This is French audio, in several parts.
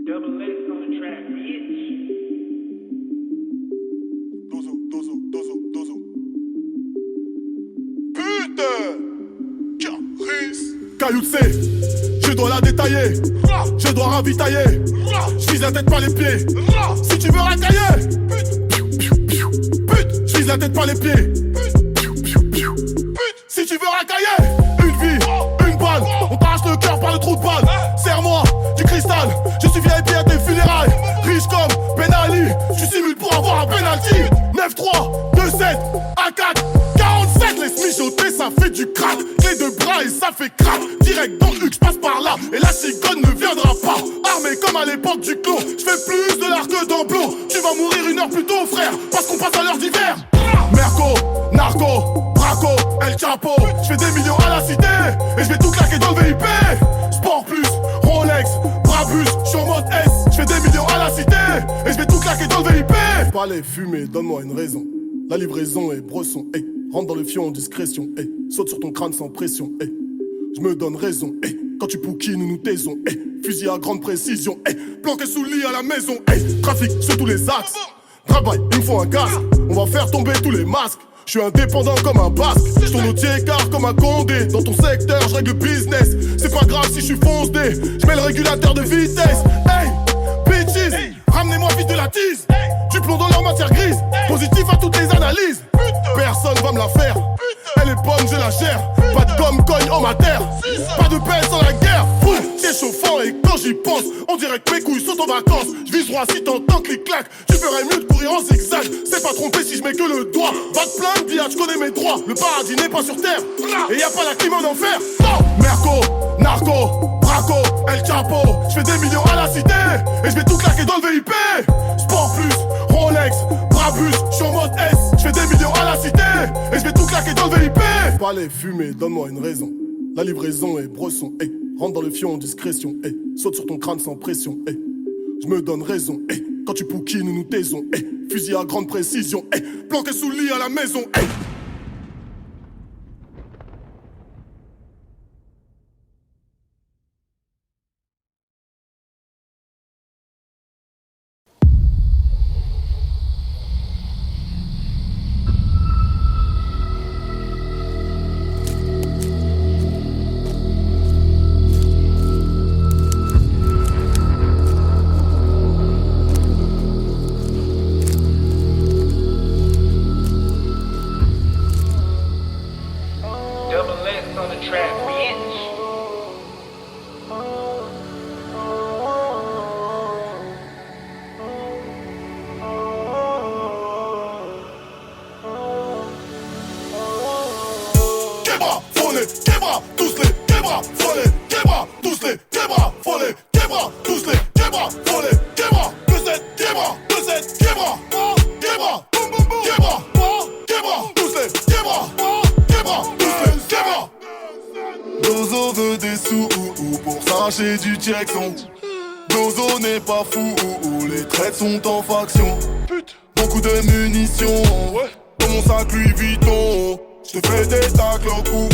Double X on the track, bitch. Dozo. Putain! Caris! Caillou de C, je dois la détailler. Je dois ravitailler. Je vise la tête par les pieds. Si tu veux racailler, pute, je vise la tête par les pieds. Si tu veux racailler, une vie, une balle. On t'arrache le cœur par le trou de balle. Serre-moi du cristal, je suis VIP à tes funérailles. Riche comme Ben Ali, tu simules pour avoir un penalty. 9-3, 2-7, A4, 47. Laisse mijoter, ça fait du crack. Clé de bras et ça fait crack. Direct dans le Huc, je passe par là. Et la cigogne ne viendra pas. Armé comme à l'époque du clos. Je fais plus de l'art que d'emploi. Tu vas mourir une heure plus tôt, frère. Parce qu'on passe à l'heure d'hiver. Merco, narco, braco, El Chapo. Je fais des millions à la cité. Et je vais tout claquer dans le VIP. Sport plus, Rolex, Brabus, je suis en mode S. Je fais des millions à la cité. Et je vais tout claquer dans le VIP. Parler, fumer, donne-moi une raison. La livraison est bresson, hey. Rentre dans le fion en discrétion, hey. Saute sur ton crâne sans pression, hey. Je me donne raison, hey. Quand tu pouquines, nous nous taisons, hey. Fusil à grande précision, hey. Planqué sous le lit à la maison, hey. Trafic sur tous les axes. Travail, il me faut un casque. On va faire tomber tous les masques. Je suis indépendant comme un basque. Je tourne au tiers-quart comme un condé. Dans ton secteur, je règle le business. C'est pas grave si je suis fonce-dé. Je mets le régulateur de vitesse. Hey, bitches, ramenez-moi vite de la tease. Du plomb dans leur matière grise. Positif à toutes les analyses. Personne va me la faire. Elle est bonne, je la gère. Pas de gomme, cogne en matière. Pas de paix sans la guerre. C'est chauffant et quand j'y pense, on dirait que mes couilles sont en vacances. Je vise droit si t'entends clic-clac. Tu ferais mieux de courir en zigzag. C'est pas trompé si je mets que le doigt. Va te plaindre, Dia, je connais mes droits. Le paradis n'est pas sur terre. Et y a pas la clim en enfer. Merco, narco, braco, El Chapo. Je fais des millions à la cité. Et je vais tout claquer dans le VIP. Sport plus, Rolex, Brabus, je suis en mode S. Je fais des millions à la cité. Et je vais tout claquer dans le VIP. Parler, fumer, donne-moi une raison. La livraison est bresson, hey. Rentre dans le fion en discrétion, hey. Saute sur ton crâne sans pression, hey. Je me donne raison, hey. Quand tu pouquines, nous nous taisons, hey. Fusil à grande précision, hey. Planqué sous le lit à la maison, hey. Double X on the track, bitch. Quebra, follet, quebra, tous les quebra, follet, quebra, tous les quebra, follet, quebra, tous les quebra, follet, quebra, 2-7, quebra, 2-7, quebra, quebra, quebra, quebra, tous les quebra, quebra, tous les quebra. Dozo veut des sous pour s'arracher du checkson. Dozo n'est pas fou, les traites sont en faction. Beaucoup de munitions, dans mon sac Louis Vuitton. Je te fais des tacles au cou,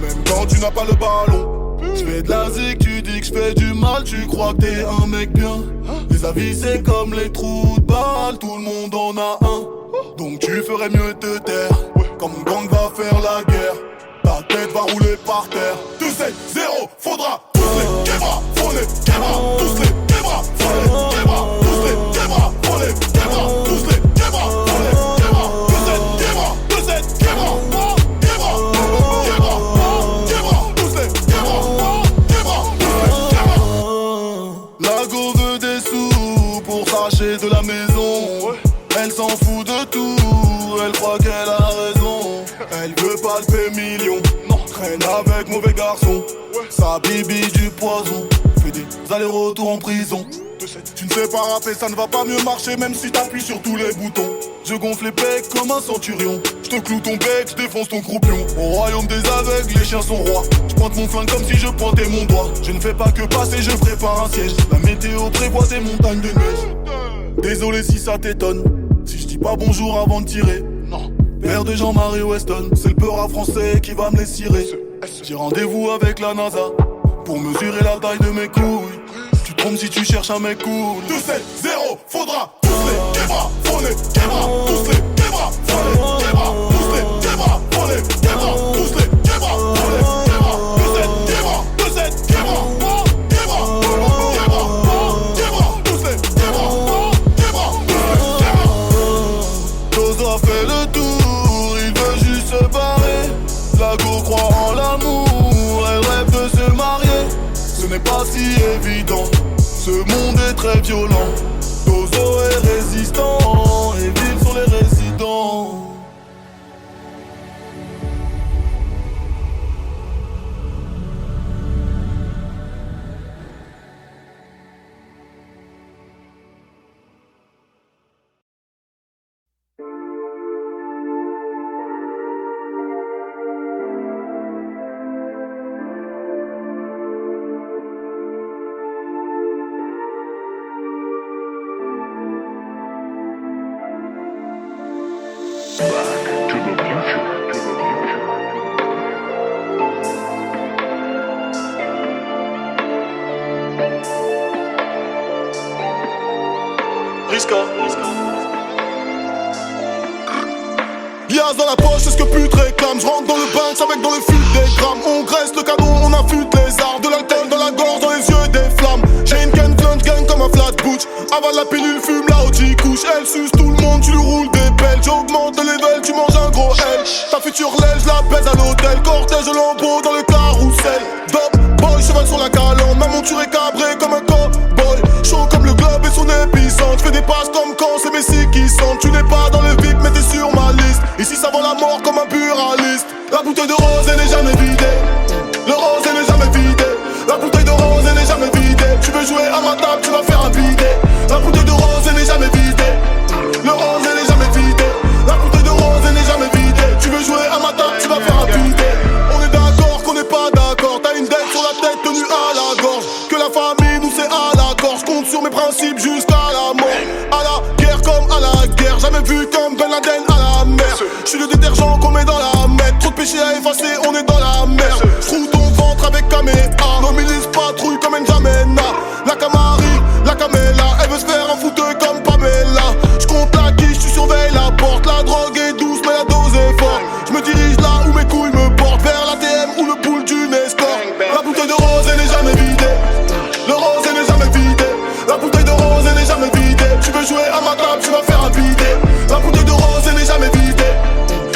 même quand tu n'as pas le ballon. Je fais de la zik, tu dis que je fais du mal, tu crois que t'es un mec bien. Les avis c'est comme les trous de balles, tout le monde en a un. Donc tu ferais mieux de te taire, comme gang va faire la guerre. Ta tête va rouler par terre. 2-7-0, faudra tous les quebra, faut les quebra, tous les quebra, faut les quebra, tous les quebra, faut les quebra, tous les quebra, faut les quebra, 2-7 quebra, 2-7 quebra, quebra, quebra, tous les quebra, quebra, tous les quebra. La go veut des sous pour s'arracher de la maison. Elle s'en fout de tout, elle croit qu'elle a raison. Elle veut palper millions, non, traîne avec mauvais garçon. Sa bibi du poison, fait des allers-retours en prison. Tu ne sais pas rapper, ça ne va pas mieux marcher même si t'appuies sur tous les boutons. Je gonfle les becs comme un centurion. Je te cloue ton bec, je défonce ton croupion. Au royaume des aveugles, les chiens sont rois. Je pointe mon flingue comme si je pointais mon doigt. Je ne fais pas que passer, je prépare un siège. La météo prévoit des montagnes de neige. Désolé si ça t'étonne, si je dis pas bonjour avant de tirer. Non. Père de Jean-Marie Weston, c'est le peur à français qui va me les cirer. J'ai rendez-vous avec la NASA pour mesurer la taille de mes couilles. Tu Comme si tu cherches un mec cool. 2-7-0, faudra tous les québras, faut les québras, tous les québras, faut les québras, tous les québras, faut les québras, tous les québras, faut les québras, 2-7 québras, 2-7 québras, québras, tous les québras, québras, Dozo a fait le tour, il veut juste se barrer. La go croit en l'amour, elle rêve de se marier. Ce n'est pas si évident, ce monde est très violent. Dozo est résistant, et villes sont les résidents. Lias dans la poche, c'est ce que pute réclame. Je rentre dans le bank avec dans le fil des grammes. On graisse le canon, on affûte les armes. De l'alcool dans la gorge, dans les yeux des flammes. J'ai une gun blunt gang comme un flat butch. Avale la pilule, fume la OG couche. Elle suce tout le monde, tu lui roules des pelles. J'augmente le level, tu manges un gros L. Ta future l'aile, je la baise à l'hôtel. Cortège de lambeaux dans le carrousel. Dope boy, cheval sur la calandre. Ma monture est cabrée comme un cowboy. Chaud comme le globe et son épicentre. J'fais des passes comme quand c'est Messi qui sentent. Tu n'es pas dans le VIP mais t'es sur ma liste. Ici ça vaut la mort comme un buraliste. La bouteille de rose elle n'est jamais vidée. Le rose elle n'est jamais vidé. La bouteille de rose elle n'est jamais vidée. Tu veux jouer à ma table, tu vas faire un bidet. La bouteille de rose elle n'est jamais vidée. Le rose elle n'est jamais vidé. La bouteille de rose elle n'est jamais vidée. Tu veux jouer à ma table, tu vas faire un bidet. On est d'accord qu'on n'est pas d'accord. T'as une dette sur la tête tenue à la gorge. Que la famille nous c'est à la gorge. Compte sur mes principes jusqu'à la mort. À la guerre comme à la guerre. Jamais vu comme Ben Laden à la mer. J'suis le détergent qu'on met dans la merde. Trop de péchés à effacer, on est dans la merde. J'roule ton ventre avec caméra. Nos milices patrouillent comme N'Djamena. La Camari, la Camela. Elle veut se faire un fauteuil comme Pamela. J'compte la quiche, tu surveilles la porte. La drogue est douce mais la dose est forte. J'me dirige là où mes couilles me portent. Vers l'ATM ou le pool du Nestor. La bouteille de rose elle n'est jamais vidée. Le rose elle n'est jamais vidée. La bouteille de rose elle n'est jamais vidée. Tu veux jouer à ma table, tu vas faire un bidet. La bouteille de rose elle n'est jamais vidée.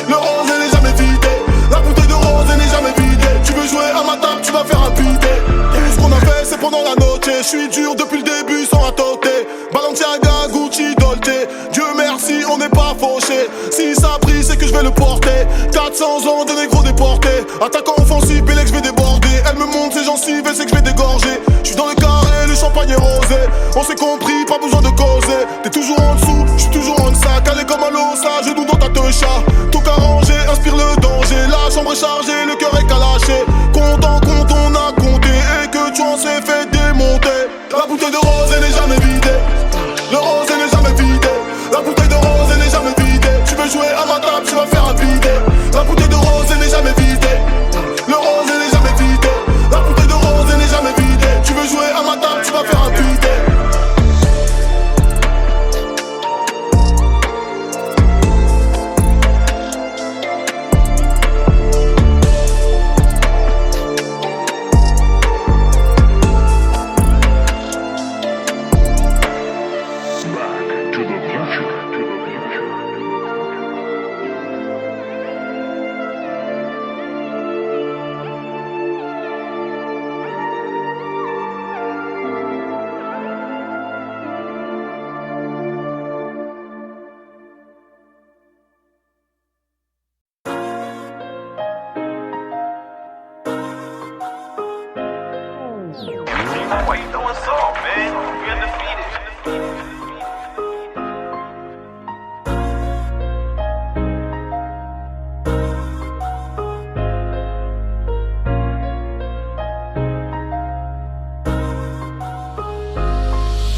Le rose elle n'est jamais vidée. La bouteille de rose elle n'est jamais vidée. Tu veux jouer à ma table, tu vas faire un bidet. Tout ce qu'on a fait c'est pendant la noche. Je suis dur depuis le début sans attenter. Balenciaga, Gucci, Dolce. Dieu merci on n'est pas fauché. Si ça brille c'est que je vais le porter. 400 ans de négro déporté. Attaquant offensif, Bélec je vais déborder. Elle me montre ses gencives et c'est que je vais dégorger. Je suis dans le carré, le champagne est rosé. On s'est compris, pas besoin de causer. T'es toujours en dessous, je suis toujours en deçà. Calé comme un losa, genou dans ta techa. Tout arrangé, inspire le danger. La chambre est chargée, le cœur est calaché. Compte en compte, on a compté. Et que tu en sais fait démonter. La bouteille de rose, elle n'est jamais vidée. Le rose, elle n'est jamais vidée. La bouteille de rose, elle n'est jamais vidée. Tu veux jouer à ma table, tu vas faire un bidet. La bouteille de rose, elle n'est jamais vidée. Le rose, elle n'est jamais vidée. La bouteille de rose, elle n'est jamais vidée. Tu veux jouer à ma table, tu vas faire un bidet. Why you throwing salt, man? We undefeated.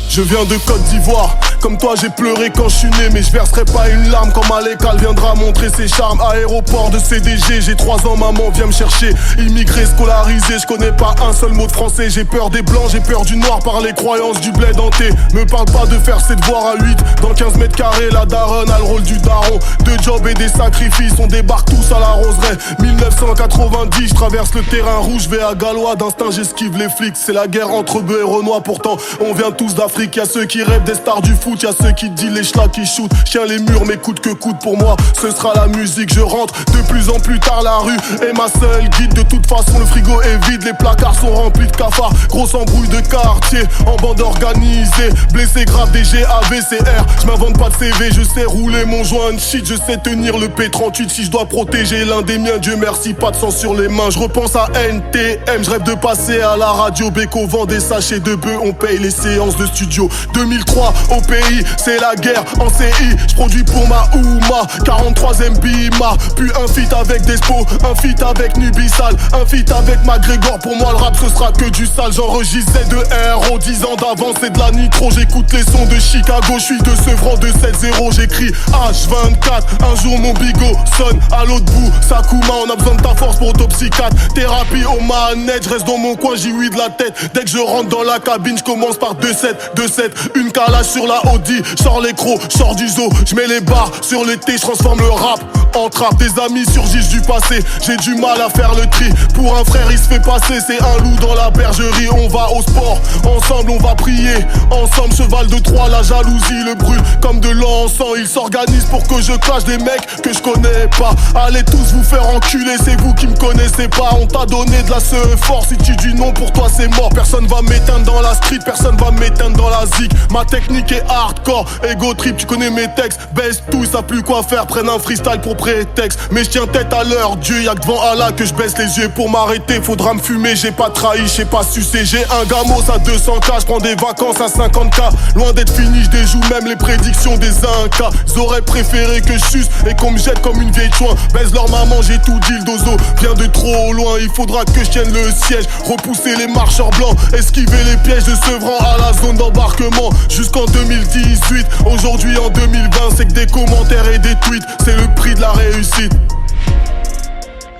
Je viens de Côte d'Ivoire, Comme toi j'ai pleuré quand je suis né, mais je verserai pas une larme quand Malékal viendra montrer ses charmes. Aéroport de CDG, j'ai 3 ans, maman vient me chercher. Immigré, scolarisé, je connais pas un seul mot de français. J'ai peur des blancs, j'ai peur du noir par les croyances du bled hanté. Me parle pas de faire ses devoirs à 8 dans 15 mètres carrés. La daronne a le rôle du daron. De job et des sacrifices, on débarque tous à la roseraie. 1990, je traverse le terrain rouge, vais à Gallois. D'instinct j'esquive les flics, c'est la guerre entre bœufs et renois. Pourtant on vient tous d'Afrique, y'a ceux qui rêvent des stars du foot, y'a ceux qui disent les schlacs qui shootent. Chien les murs mais coûte que coûte, pour moi ce sera la musique. Je rentre de plus en plus tard, la rue est ma seule guide. De toute façon le frigo est vide, les placards sont remplis de cafards. Grosse embrouille de quartier, en bande organisée. Blessé grave des GAVCR, je m'invente pas de CV. Je sais rouler mon joint shit, je sais tenir le P38. Si je dois protéger l'un des miens, Dieu merci, pas de sang sur les mains. Je repense à NTM, je rêve de passer à la radio. Beko vend des sachets de bœufs, on paye les séances de studio. 2003 au pays, c'est la guerre en CI. Je produis pour ma Ouma, 43ème Bima. Puis un feat avec Despo, un feat avec Nubisal, un feat avec McGregor. Pour moi le rap ce sera que du sale. J'enregistre Z2R, 10 ans d'avance c'est de la nitro. J'écoute les sons de Chicago, je suis de Sevran de 7-0. J'écris H24, un jour mon bigot sonne à l'autre bout. Sakuma, on a besoin de ta force pour autopsie 4. Thérapie aux manettes, je reste dans mon coin, j'y oui de la tête. Dès que je rentre dans la cabine, je commence par 2-7, 2-7. Une calage sur la Audi, sors les crocs, sors du zoo. Je mets les barres sur le thé, je transforme le rap en trap. Des amis surgissent du passé, j'ai du mal à faire le tri. Pour un frère il se fait passer, c'est un loup dans la bergerie. On va au sport, ensemble on va prier. Ensemble cheval de Troie, la jalousie le brûle comme de l'encens. Il s'organise pour que je clash des mecs que je connais pas. Allez tous vous faire enculer, c'est vous qui me connaissez pas. On t'a donné de la force, si tu dis non pour toi c'est mort. Personne va m'éteindre dans la street, personne va m'éteindre dans la zik. Ma technique est hardcore, ego trip, tu connais mes textes. Baisse tout, ils savent plus quoi faire, prennent un freestyle pour prétexte. Mais je tiens tête à leur Dieu, y'a que devant Allah que je baisse les yeux. Pour m'arrêter, faudra me fumer, j'ai pas trahi, j'ai pas sucé. J'ai un gamos à 200K, j'prends des vacances à 50K. Loin d'être fini, je déjoue même les prédictions des Incas. J'aurais préféré que je suce et qu'on me jette comme une vieille chouin. Baise leur maman, j'ai tout dit, le dozo vient de trop loin. Il faudra que je tienne le siège, repousser les marcheurs blancs, esquiver les pièges de Sevran à la zone d'embarquement. Jusqu'en 2018, aujourd'hui en 2020, c'est que des commentaires et des tweets, c'est le prix de la réussite.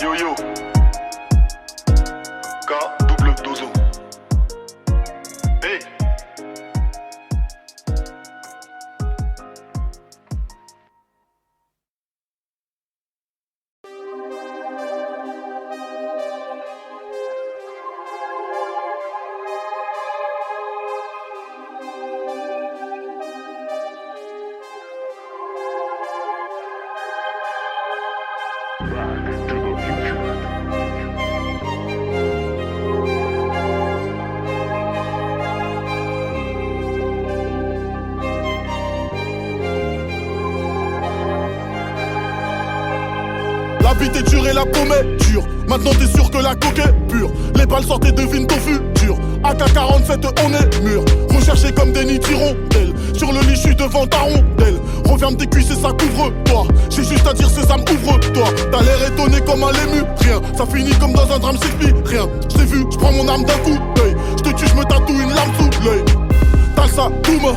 Yo yo, K double dozo. Hey. La bite est dure et la pomme est dure. Maintenant t'es sûr que la coque est pure. Les balles sortent et devinent ton futur. AK-47 on est mûr. Recherché comme des nids d'hirondelles. Sur le lit je suis devant ta rondelle. Referme tes cuisses et ça couvre-toi. J'ai juste à dire Sésame ouvre-toi. T'as l'air étonné comme un lému. Rien, ça finit comme dans un drame Shakespeare. Rien, je t'ai vu, je prends mon arme d'un coup d'œil. Je te tue, je me tatoue une larme sous l'œil. T'as ça, boum.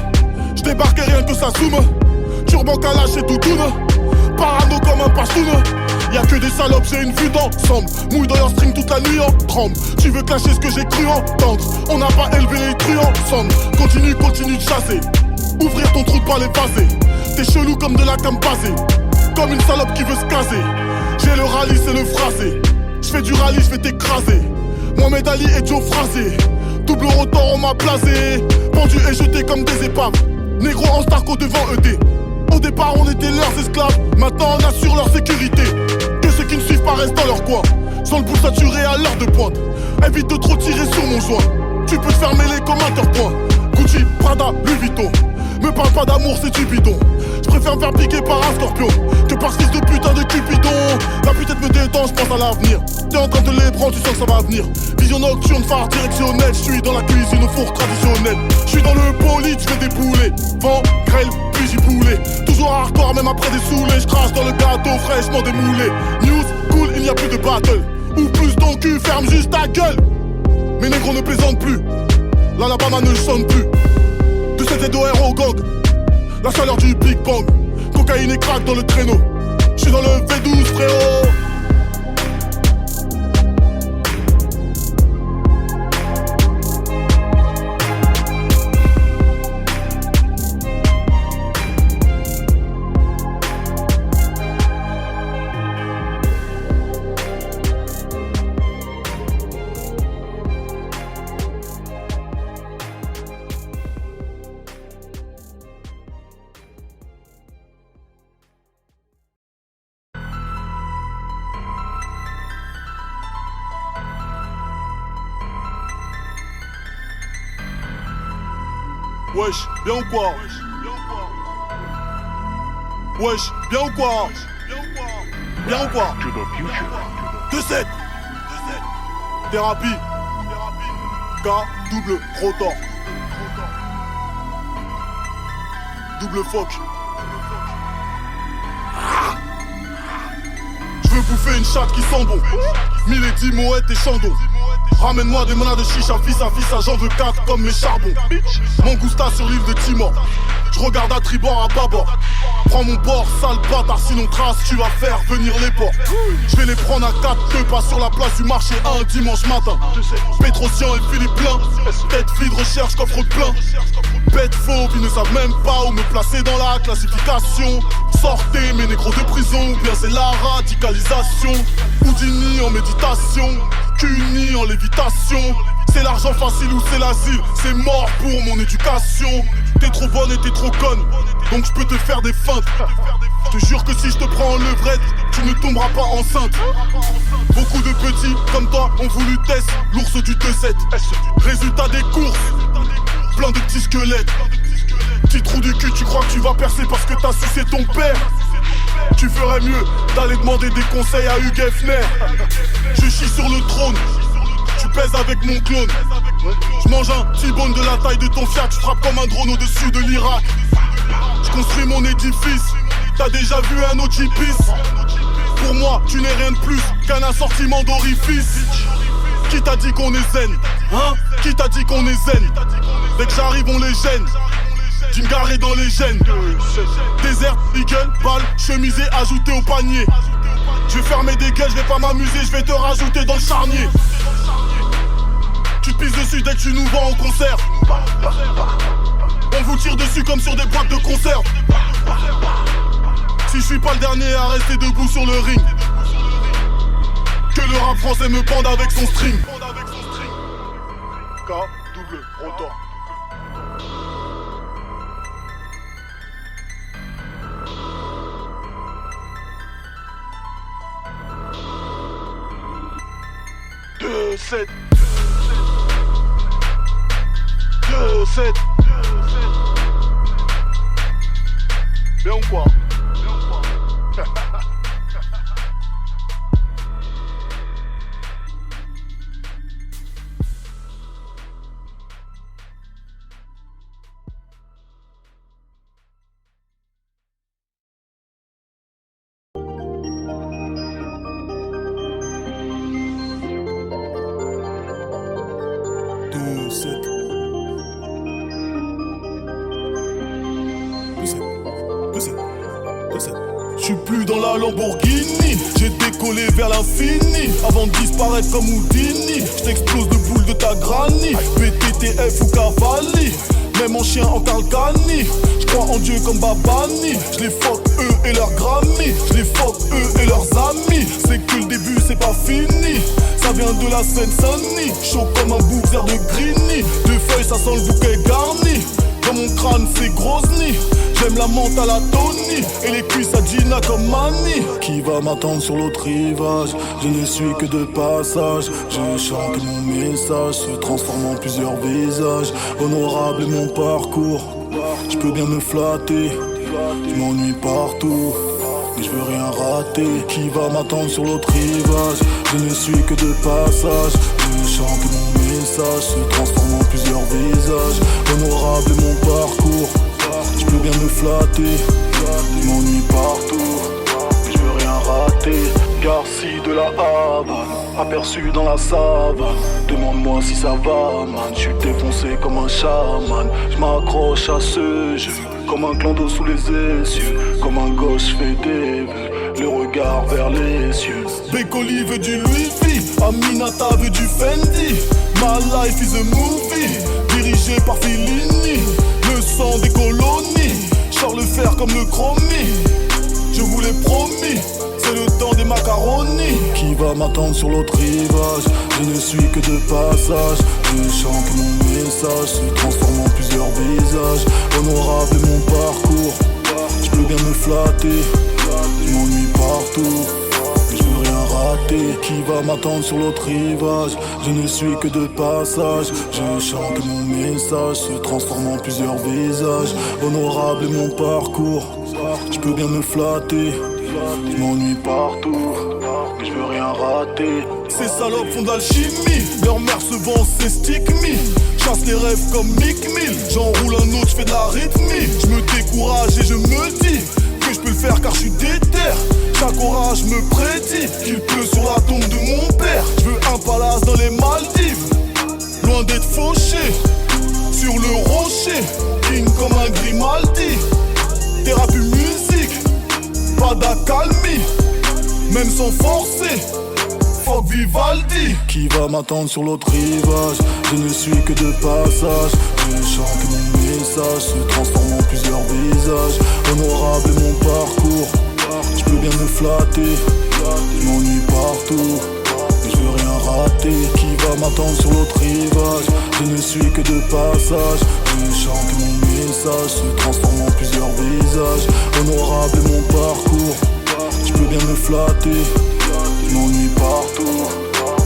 Je débarque et rien que ça zoome. Turban calage et doudoune. Parano comme un pastoun. Y'a que des salopes, j'ai une vue d'ensemble. Mouille dans leur string toute la nuit en tremble. Tu veux clasher ce que j'ai cru entendre. On n'a pas élevé les crues ensemble. Continue, continue de chasser. Ouvrir ton trou de balle évasé. T'es chelou comme de la campasée. Comme une salope qui veut se caser. J'ai le rallye, c'est le phrasé. J'fais du rallye, j'vais t'écraser. Mohamed Ali et Joe Phrasé. Double rotor, on m'a blasé. Pendu et jeté comme des épaves. Négro en starco devant ED. Au départ on était leurs esclaves, maintenant on assure leur sécurité. Que ceux qui ne suivent pas restent dans leur coin. Sans le bout saturé à l'heure de pointe. Évite de trop tirer sur mon joint. Tu peux te faire mêler comme un cœur-point. Gucci, Prada, Louis Vuitton. Me parle pas d'amour, c'est du bidon. Je préfère me faire piquer par un scorpion que par ce fils de putain de cupidon. La putain me détend, je pense à l'avenir. T'es en train de les prendre, tu sens que ça va venir. Vision nocturne, phare directionnel. Je suis dans la cuisine au four traditionnel. Je suis dans le bolide, je fais des poulets. Vent, grêle, puis j'y poulet. Toujours hardcore, même après des saoulés. Je crache dans le gâteau fraîchement démoulé. News, cool, il n'y a plus de battle. Ou plus ton cul, ferme juste ta gueule. Mes négros ne plaisantent plus. L'Alabama ne sonne plus. De cette ZOR au gang. La chaleur du Big Bang, cocaïne et crack dans le traîneau. J'suis dans le V12 frérot. Wesh, bien ou quoi? Wesh, bien ou quoi? Bien ou quoi? 2-7 Thérapie K, double rotor Double fuck. Je veux bouffer une chatte qui sent bon. Mille et 10 moettes et chandons. Ramène-moi des menas de chicha, fils à j'en veux 4 comme les charbons. Mangousta sur l'île de Timor. Je regarde à tribord, à bâbord. Prends mon bord, sale bâtard, sinon trace, tu vas faire venir les porcs. Je vais les prendre à 4 pas sur la place du marché un dimanche matin. Pétrosian et Philippe plein. Tête vide, recherche, coffre plein. Bête fauve, ils ne savent même pas où me placer dans la classification. Sortez mes négros de prison, ou bien c'est la radicalisation. Houdini en méditation, Cuny en lévitation. C'est l'argent facile ou c'est l'asile, c'est mort pour mon éducation. T'es trop bonne et t'es trop conne, donc je peux te faire des feintes. Je te jure que si je te prends en levrette, tu ne tomberas pas enceinte. Beaucoup de petits comme toi ont voulu test l'ours du 2-7. Résultat des courses, plein de petits squelettes. Petit trou du cul, tu crois que tu vas percer parce que t'as sucé ton père. Tu ferais mieux d'aller demander des conseils à Hugh Hefner. Je chie sur le trône, tu pèses avec mon clone. Je mange un T-bone de la taille de ton Fiat, je frappe comme un drone au-dessus de l'Irak. Je construis mon édifice, t'as déjà vu un OGPIS. Pour moi, tu n'es rien de plus qu'un assortiment d'orifices. Qui t'a dit qu'on est zen? Hein? Qui t'a dit qu'on est zen? Dès que j'arrive, on les gêne. Jim Garé dans les gènes. Désert, eagle, balle, chemisée ajoutée au panier. Je vais fermer des gueules, je vais pas m'amuser, je vais te rajouter dans le charnier. Tu te pisses dessus dès que tu nous vends en concert. On vous tire dessus comme sur des boîtes de conserve. Si je suis pas le dernier à rester debout sur le ring, que le rap français me pende avec son string. K, double, rotor. Deux, 7 Bien ou quoi? J'suis plus dans la Lamborghini, j'ai décollé vers l'infini. Avant de disparaître comme Houdini, j't'explose de boules de ta granny. BTTF ou Cavalli, même en chien en Calcani. J'crois en Dieu comme Babani. J'les fuck eux et leurs Grammy. J'les fuck eux et leurs amis. C'est que le début c'est pas fini. Ça vient de la Seine-Saint-Denis. Chaud comme un bouquet de Grigny. Deux feuilles ça sent le bouquet garni. Dans mon crâne c'est Grozny. J'aime la menthe à la Tony et les cuisses à Gina comme Manny. Qui va m'attendre sur l'autre rivage? Je ne suis que de passage. Je chante mon message se transforme en plusieurs visages. Honorable est mon parcours. Je peux bien me flatter. Je m'ennuie partout, mais je veux rien rater. Qui va m'attendre sur l'autre rivage? Je ne suis que de passage. Je chante mon message se transforme en plusieurs visages. Honorable est mon parcours. Je peux bien me flatter, je m'ennuie partout, mais je veux rien rater. Garci de la Havane. Aperçu dans la savane, demande-moi si ça va, man. J'suis défoncé comme un chaman. J'm'accroche à ce jeu, comme un clan d'eau sous les essieux. Comme un gosse j'fais des vœux, le regard vers les cieux. Bécoli veut du Louis V, Aminata veut du Fendi. My life is a movie, dirigé par Fellini. Le sang des colonies, Charles le fer comme le chromie. Je vous l'ai promis, c'est le temps des macaronis. Qui va m'attendre sur l'autre rivage? Je ne suis que de passage. Je chante mon message, se transforme en plusieurs visages. Honorable est mon parcours, je peux bien me flatter. Je m'ennuie partout, mais je veux rien rater. Qui va m'attendre sur l'autre rivage? Je ne suis que de passage. Je chante mon message, se transforme en plusieurs visages. Honorable est mon parcours, je peux bien me flatter. Je m'ennuie partout, mais je veux rien rater. Ces salopes font de l'alchimie, leur mère se vend ses stigmi. Chasse les rêves comme Mick Mill, j'enroule un autre, j'fais de la rythmie. Je me décourage et je me dis que je peux le faire car je suis déter. Chaque orage me prédit qu'il pleut sur la tombe de mon père. Je veux un palace dans les Maldives, loin d'être fauché. Sur le rocher, king comme un Grimaldi. Thérapie musique, pas d'accalmie, même sans forcer. Fuck Vivaldi. Qui va m'attendre sur l'autre rivage? Je ne suis que de passage. Je chante mon message, se transforme en plusieurs visages. Honorable est mon parcours, je peux bien me flatter. Je m'ennuie partout, mais je veux rien rater. Qui va m'attendre sur l'autre rivage? Je ne suis que de passage. Je chante mon message, se transforme en plusieurs visages. Honorable est mon parcours, je peux bien me flatter. Je m'ennuie partout,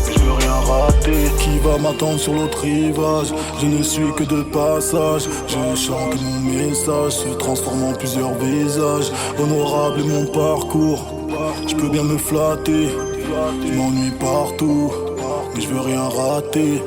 mais je veux rien rater. Qui va m'attendre sur l'autre rivage? Je ne suis que de passage. Je chante mon message, se transforme en plusieurs visages. Honorable est mon parcours, je peux bien me flatter. Je m'ennuie partout, mais je veux rien rater.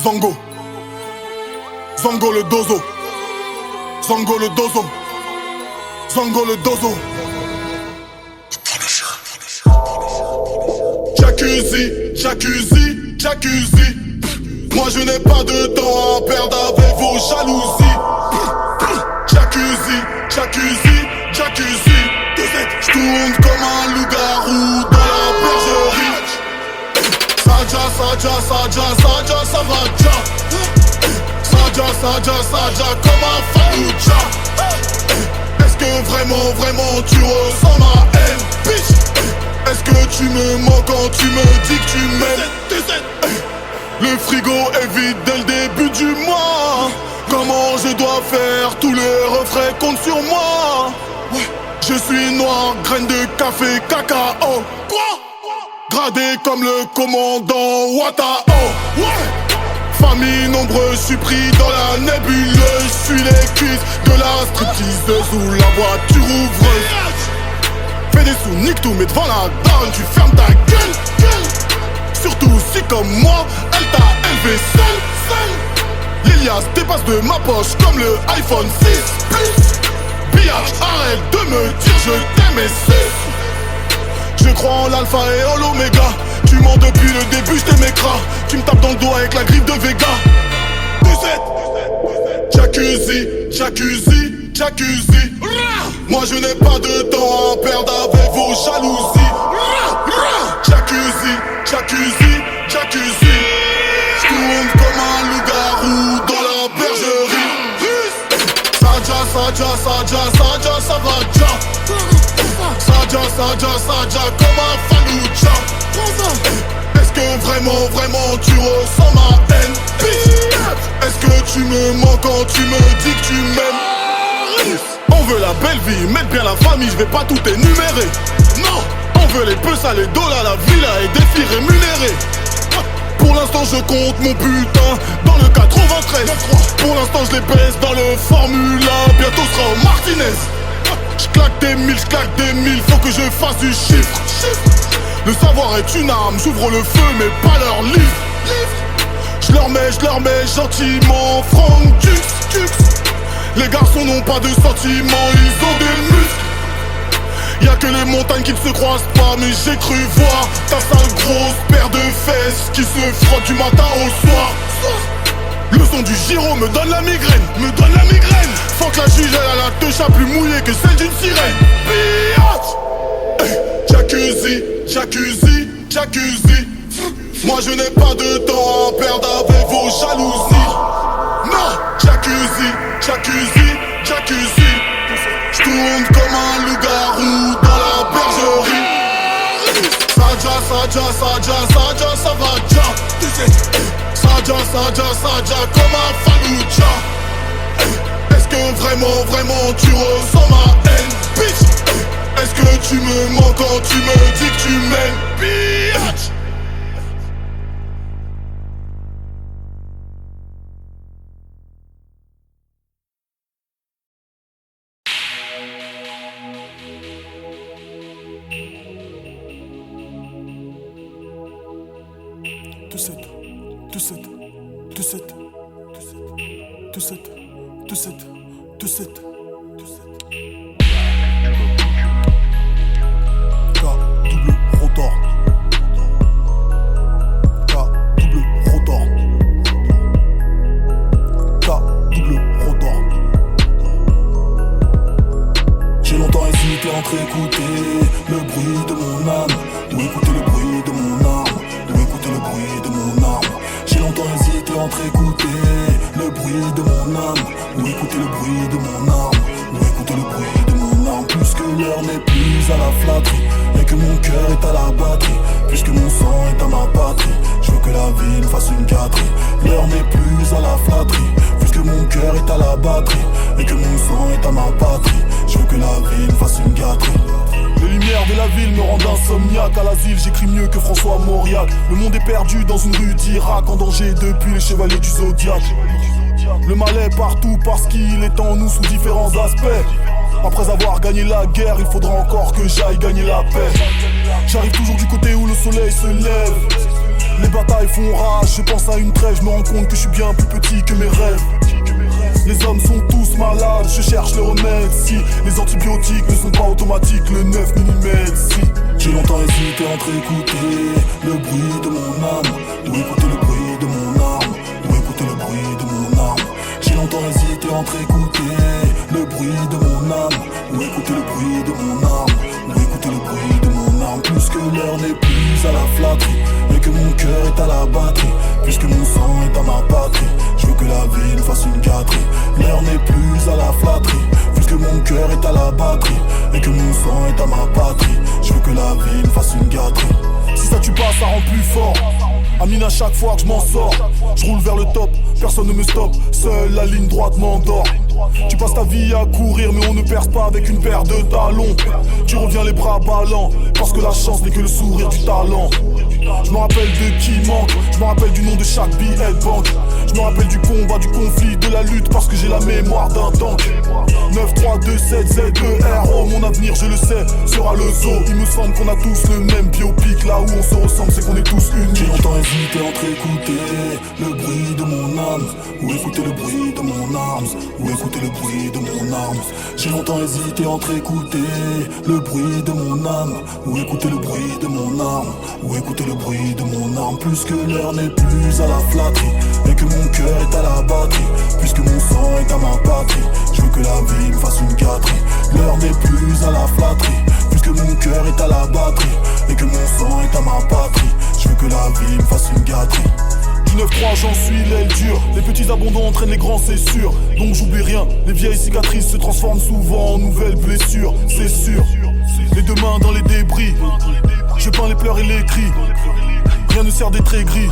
Zango, Zango le dozo, Zango le dozo, Zango le dozo. Jacuzzi, jacuzzi, jacuzzi. Moi je n'ai pas de temps à perdre avec vos jalousies. Jacuzzi, jacuzzi, jacuzzi. Je tourne comme un loup-garou dans la bergerie. Saja, Saja, Saja, Saja, Savaja. Saja, Saja, Saja, comme un Fallujah. Est-ce que vraiment, vraiment tu ressens ma haine, bitch? Est-ce que tu me mens quand tu me dis que tu m'aimes? Le frigo est vide dès le début du mois. Comment je dois faire? Tous les refrains comptent sur moi. Je suis noir, graine de café, cacao. Quoi? Gradé comme le commandant Watao. Famille nombreuse, je suis pris dans la nébuleuse. Je suis les cuisses de la stripteaseuse ou la voiture ouvreuse. Fais des sous, nique tout, mais devant la daronne tu fermes ta gueule. Surtout si comme moi, elle t'a élevé seule. L'Ilias dépasse de ma poche comme le iPhone 6 Plus. Biatch, arrête de me dire je t'aime et suce. Je crois en l'alpha et en l'oméga. Tu mens depuis le début, je t'émécras. Tu me tapes dans le dos avec la griffe de Vega. Jacuzzi, jacuzzi, jacuzzi. Moi je n'ai pas de temps à perdre avec vos jalousies. Jacuzzi, jacuzzi, jacuzzi. Je tourne comme un loup-garou dans la bergerie. Saja, Saja, Saja, Saja, Savaja. Saja, Saja, Saja, comme un Fallujah. Est-ce que vraiment, vraiment tu ressens ma haine, bitch? Est-ce que tu me mens quand tu me dis que tu m'aimes? On veut la belle vie, mettre bien la famille, je vais pas tout énumérer. Non, on veut les peu sales, les dollars, la villa et des filles rémunérées. Pour l'instant je compte mon butin dans le 93. Pour l'instant je les baisse dans le Formula, bientôt sera au Martinez. J'claque des mille, faut que je fasse du chiffre. Le savoir est une arme, j'ouvre le feu mais pas leur livre. Je leur mets gentiment Franck Dux. Les garçons n'ont pas de sentiments, ils ont des muscles. Y'a que les montagnes qui ne se croisent pas, mais j'ai cru voir ta sale grosse paire de fesses qui se frotte du matin au soir. Le son du gyro me donne la migraine, Faut que la juge elle a la touche plus mouillée que celle d'une sirène. Biatch. Hey, Jacuzzi. Moi je n'ai pas de temps à perdre avec vos jalousies. Non, Jacuzzi. J'tourne comme un loup-garou dans la bergerie. Saja, ça va déjà. Saja, comme un Fallujah. Est-ce que vraiment tu ressens ma haine, bitch? Est-ce que tu me mens quand tu me dis que tu m'aimes, bitch? J'ai longtemps hésité entre écouter le bruit de mon âme ou écouter le bruit de mon arme, ou écouter le bruit de mon arme. J'ai longtemps hésité entre écouter le bruit de mon âme ou écouter le bruit de mon arme, ou écouter le bruit de mon arme. Puisque l'heure n'est plus à la flatterie et que mon cœur est à la batterie, puisque mon sang est à ma patrie, je veux que la vie me fasse une gâterie. L'heure n'est plus à la flatterie puisque mon cœur est à la batterie et que mon sang est à ma patrie, je veux que la vie me fasse une gâterie. Les lumières de la ville me rendent insomniaque. À l'asile j'écris mieux que François Mauriac. Le monde est perdu dans une rue d'Irak, en danger depuis les chevaliers du Zodiac. Le mal est partout parce qu'il est en nous sous différents aspects. Après avoir gagné la guerre, il faudra encore que j'aille gagner la paix. J'arrive toujours du côté où le soleil se lève. Les batailles font rage, je pense à une trêve. Je me rends compte que je suis bien plus petit que mes rêves. Les hommes sont tous malades, je cherche le remède. Si les antibiotiques ne sont pas automatiques, le 9 mm si. J'ai longtemps hésité entre écouter le bruit de mon âme ou écouter le bruit de mon arme, ou écouter le bruit de mon arme. J'ai longtemps hésité entre écouter le bruit de mon âme ou écouter le bruit de mon arme, ou écouter le bruit de mon arme. Puisque l'heure n'est plus à la flatterie et que mon cœur est à la batterie, puisque mon sang est à ma patrie, je veux que la vie me fasse une gâterie. L'heure n'est plus à la flatterie puisque mon cœur est à la batterie et que mon sang est à ma patrie, je veux que la vie me fasse une gâterie. Si ça tue pas, ça rend plus fort. Amine, à chaque fois que je m'en sors, je roule vers le top, personne ne me stoppe, seule la ligne droite m'endort. Tu passes ta vie à courir mais on ne perce pas avec une paire de talons. Tu reviens les bras ballants parce que la chance n'est que le sourire du talent. Je me rappelle de qui manque, je me rappelle du nom de chaque billet de banque. Je me rappelle du combat, du conflit, de la lutte parce que j'ai la mémoire d'un tank. 9, 3, 2, 7, Z, E, R, O, mon avenir je le sais, sera le zoo. Il me semble qu'on a tous le même biopic, là où on se ressemble c'est qu'on est tous unis. J'ai longtemps hésité entre écouter le bruit de mon âme ou écouter le bruit de mon arme, ou écouter le bruit de mon arme. J'ai longtemps hésité entre écouter le bruit de mon âme ou écouter le bruit de mon arme, ou écouter le bruit de mon arme. Puisque l'heure n'est plus à la flatterie et que mon cœur est à la batterie, puisque mon sang est à ma patrie, je veux que la vie me fasse une gâterie. L'heure n'est plus à la flatterie puisque mon cœur est à la batterie et que mon sang est à ma patrie, je veux que la vie me fasse une gâterie. Du 9-3 j'en suis l'aile dure, les petits abandons entraînent les grands c'est sûr. Donc j'oublie rien, les vieilles cicatrices se transforment souvent en nouvelles blessures, c'est sûr. Les deux mains dans les débris, je peins les pleurs et les cris. Rien ne sert d'être aigri,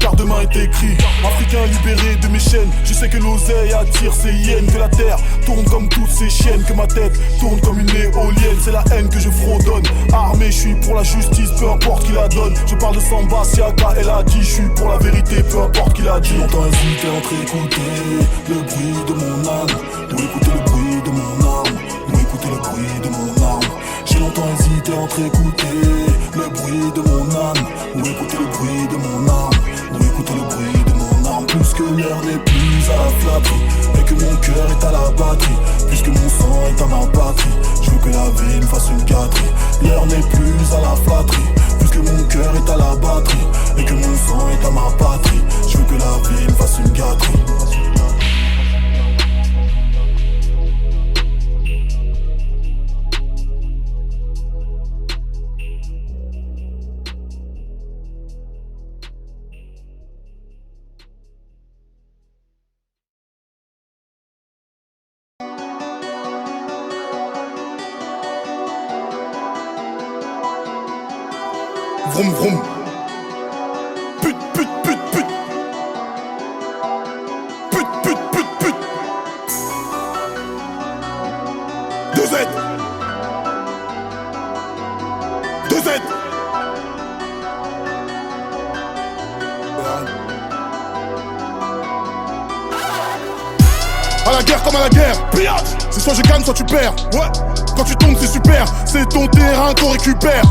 car demain est écrit. Africain libéré de mes chaînes, je sais que l'oseille attire ces hyènes, que la terre tourne comme toutes ces chiennes, que ma tête tourne comme une éolienne. C'est la haine que je fredonne, armé je suis pour la justice, peu importe qui la donne. Je parle de Samba, Siaka, elle a dit, je suis pour la vérité, peu importe qui l'a dit. J'ai longtemps hésité entre écouter le bruit de mon âme ou écouter le bruit de mon arme, ou écouter le bruit de mon arme. J'ai longtemps hésité entre écouter le bruit de mon âme, ou écouter le bruit de mon arme, ou écouter le bruit de mon arme. Plus que l'heure n'est plus à la flatterie, et que mon cœur est à la batterie, puisque mon sang est à ma patrie, je veux que la vie me fasse une gâterie. L'heure n'est plus à la flatterie, puisque mon cœur est à la batterie, et que mon sang est à ma patrie, je veux que la vie me fasse une gâterie. Vroom vroom. Put put put put. Put put put put. 2 Z. 2 Z. À la guerre comme à la guerre. C'est soit je gagne soit tu perds. Ouais. Quand tu tombes c'est super, c'est ton terrain qu'on récupère.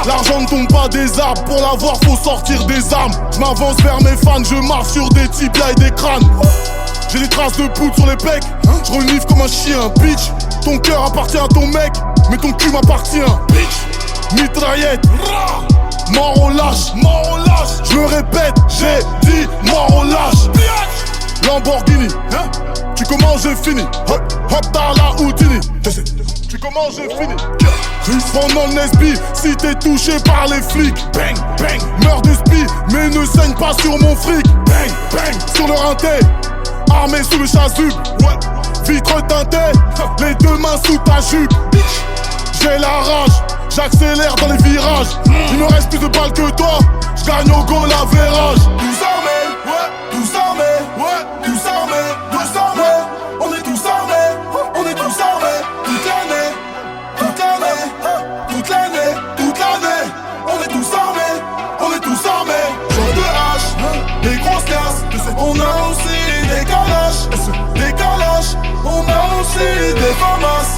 L'argent ne tombe pas des arbres, pour l'avoir faut sortir des armes. Je m'avance vers mes fans, je marche sur des tibias et des crânes. J'ai des traces de poudre sur les pecs, je renifle comme un chien. Bitch, ton cœur appartient à ton mec, mais ton cul m'appartient. Bitch, mitraillette, mort au lâche, mort au lâche. Je me répète, j'ai dit mort au lâche. Lamborghini, hein? Tu commences, j'ai fini. Hop, hop, t'as la Houdini. Tu commences, j'ai fini. Pendant le Nesby, si t'es touché par les flics, bang, bang. Meurs de spi, mais ne saigne pas sur mon fric. Bang, bang. Sur le rinté, armé sous le chasuble. Ouais, vitre teintée, les 2 mains sous ta jupe. J'ai la rage, j'accélère dans les virages. Il me reste plus de balles que toi, j'gagne au goal à verrage. Tous armés, ouais, tous armés, ouais, tous armés, tous armés. On est tous armés, on est tous armés. Toute l'année, toute l'année, toute l'année, toute l'année. On est tous armés, on est tous armés. Genre de hache, des grosses casses. On a aussi des calaches, on a aussi des famas,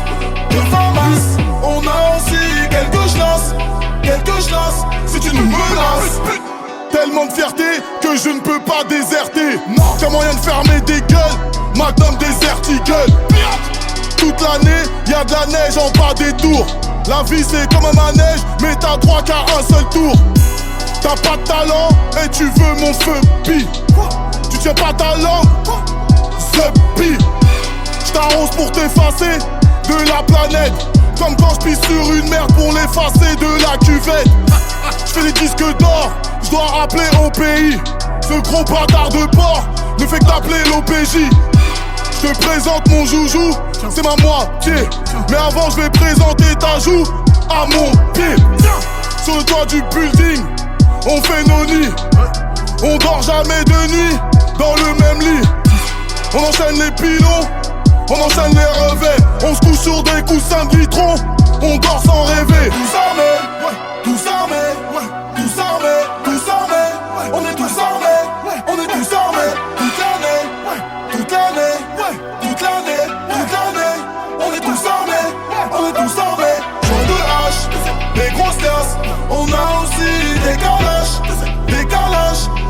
on a aussi quelques chlasses, si tu nous menaces. Tellement de fierté que je ne peux pas déserter. Y'a moyen de fermer des gueules, madame désertigue. Toute l'année, y'a de la neige en bas des tours. La vie c'est comme un manège, mais t'as droit qu'à un seul tour. T'as pas de talent et tu veux mon feu pi. Tu tiens pas ta langue, the pi. J't'arrose pour t'effacer de la planète, comme quand j'pisse sur une merde pour l'effacer de la cuvette. J'fais des disques d'or, j'dois rappeler au pays. Ce gros bâtard de porc ne fait que t'appeler l'OPJ. J'te présente mon joujou, c'est ma moitié. Mais avant j'vais présenter ta joue à mon pied. Sur le toit du building, on fait nos nids. On dort jamais de nuit dans le même lit. On enchaîne les pilons, on enchaîne les revêts. On se couche sur des coussins de vitron, on dort sans rêver. Tous armés, ouais, tous armés, ouais, tous armés, tous armés. On est tous armés, on est tous armés. Toute l'année, ouais, toute l'année, ouais, toute l'année, toute l'année. On est tous armés, on est tous armés. Genre de hache, des grosses casses. On a aussi des calaches,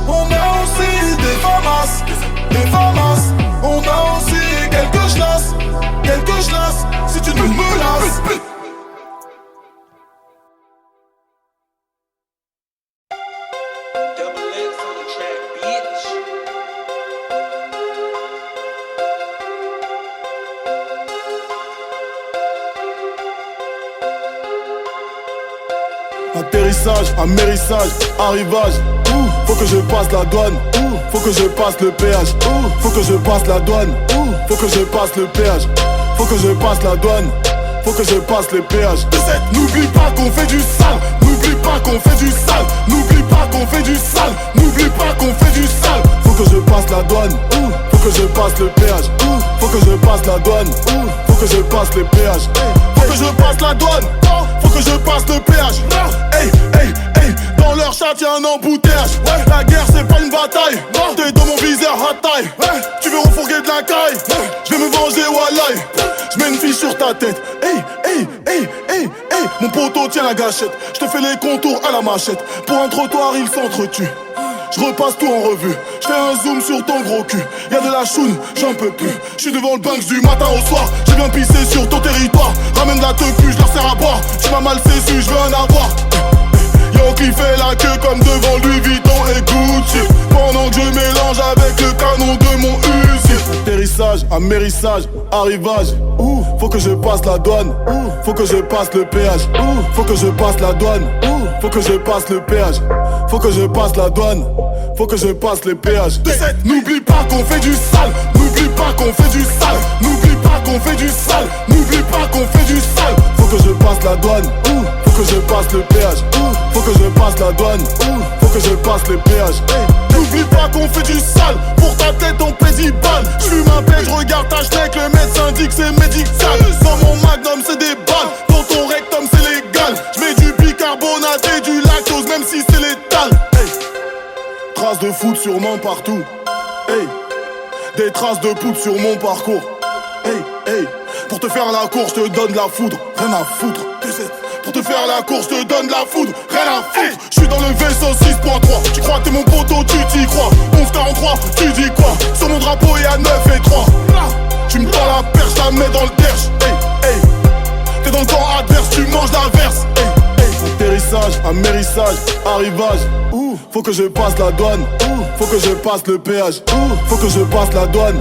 on a aussi des famas, on a aussi quelques chlasses, si tu nous menaces. Double X on the track, bitch. Atterrissage, amérissage, arrivage. Faut que je passe la douane. Faut que je passe le péage. Faut que je passe la douane. Faut que je passe le péage. Faut que je passe la douane. Faut que je passe les péages. N'oublie pas qu'on fait du sale. N'oublie pas qu'on fait du sale. N'oublie pas qu'on fait du sale. N'oublie pas qu'on fait du sale. Faut que je passe la douane. Faut que je passe le péage. Faut que je passe la douane. Faut que je passe les péages. Faut que je passe la douane. Faut que je passe le péage. Hey, hey, hey. Dans leur chat y'a un embouteillage. La guerre c'est pas une bataille. T'es dans mon viseur hot taille. Tu veux refourguer de la caille. Je vais me venger wallahi. J'mets une fille sur ta tête. Hey, hey, hey, hey, hey. Mon poteau poteau tient la gâchette. Je te fais les contours à la machette. Pour un trottoir il s'entretue. Je repasse tout en revue. Je fais un zoom sur ton gros cul. Y'a de la choune, j'en peux plus. Je suis devant le Banks du matin au soir. J'ai bien pissé sur ton territoire. Ramène la teuf, je leur sers à boire. Tu m'as mal cessu, je veux en avoir. Yo qui fait la queue comme devant Louis Vuitton et Gucci. Pendant que je mélange avec le canon de mon Uzi. Atterrissage, amérissage, arrivage. Faut que je passe la douane. Faut que je passe le péage. Faut que je passe la douane. Faut que je passe le péage. Faut que je passe la douane. Faut que je passe les péages. N'oublie pas qu'on fait du sale. N'oublie pas qu'on fait du sale. N'oublie pas qu'on fait du sale. N'oublie pas qu'on fait du sale. Faut que je passe la douane. Faut que je passe le péage. Faut que je passe la douane. Faut que je passe les péages. N'oublie pas qu'on fait du sale. Pour ta tête on pèse 10 balles. J'fume un pet, j'regarde ta schneck. Le médecin dit que c'est médical. Dans mon magnum c'est des balles. Dans ton rectum c'est légal. J'mets du bicarbonate et du lactose même si c'est létal. Traces de foot sûrement partout. Hey. Des traces de poudre sur mon parcours. Hey, hey. Pour te faire la course, je te donne de la foudre. Rien à foutre. Pour te faire la course, je te donne de la foudre. Rien à foutre. Je suis dans le vaisseau 6.3. Tu crois que t'es mon poteau, tu t'y crois. 11-43, tu dis quoi? Sur mon drapeau, il y a 9 et 3. Tu me tends la perche, je la mets dans le derche. Hey, hey. T'es dans le camp adverse, tu manges l'inverse. Hey, hey. Atterrissage, amérissage, arrivage. Faut que je passe la douane. Faut que je passe le péage. Faut que je passe la douane.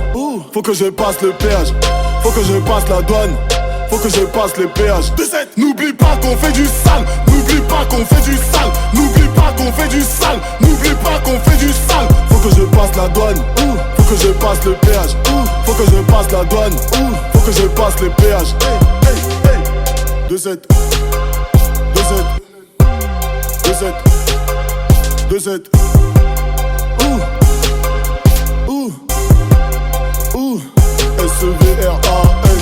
Faut que je passe le péage. Faut que je passe la douane. Faut que je passe les péages. N'oublie pas qu'on fait du sale. N'oublie pas qu'on fait du sale. N'oublie pas qu'on fait du sale. N'oublie pas qu'on fait du sale. Faut que je passe la douane. Faut que je passe le péage. Faut que je passe la douane. Faut que je passe les péages. 2-7 2-7 2-7 S-E-V-R-A-N.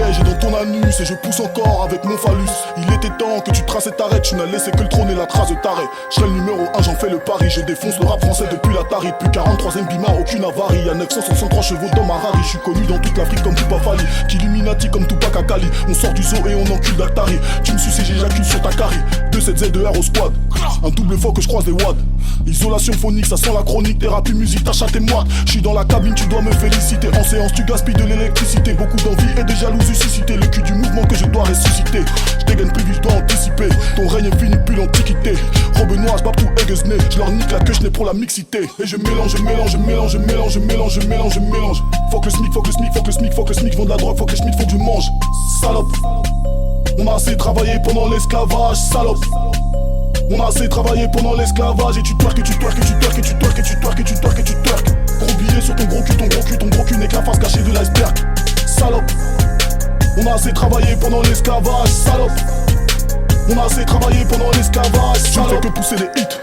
J'ai dans ton anus et je pousse encore avec mon phallus. Il était temps que tu traces et t'arrêtes. Tu n'as laissé que le trône et la trace de taré. Je serai le numéro 1, j'en fais le pari. Je défonce le rap français depuis l'Atari. Depuis 43ème bima, aucune avarie. Y'a 963 chevaux dans ma Rari. Je suis connu dans toute l'Afrique comme Tupac Fali. Qu'Illuminati comme Tupac Akali. On sort du zoo et on encule d'Atari. Tu me suces et j'éjacule sur ta carie. 2-7-Z-2-R au squad. Un double fois que je croise les watts. Isolation phonique, ça sent la chronique. Thérapie, musique, ta chatte et moi. Je suis dans la cabine, tu dois me féliciter. En séance, tu gaspilles de l'électricité. Beaucoup d'envie et de jalousie suscité. Le cul du mouvement que je dois ressusciter. Je dégaine plus vite, je dois anticiper. Ton règne est fini depuis l'antiquité. Robe noire, j'bap tout Eggesné. Je leur nique la queue, je n'ai pour la mixité. Et je mélange. Faut que le SMIC, faut que le SMIC, faut que le SMIC, faut que le SMIC vend de la drogue, faut que le SMIC, faut que je mange. Salope. On a assez travaillé pendant l'esclavage, salope. On a assez travaillé pendant l'esclavage. Et tu twerk, et tu twerk, et tu twerk, et tu twerk, et tu twerk, et tu twerk, et tu twerk. Gros billet sur ton gros cul, ton gros cul, ton gros cul n'est que la face cachée de l'iceberg. Salope. On a assez travaillé pendant l'esclavage, salope. On a assez travaillé pendant l'esclavage, salope. Tu ne fais que pousser des hits.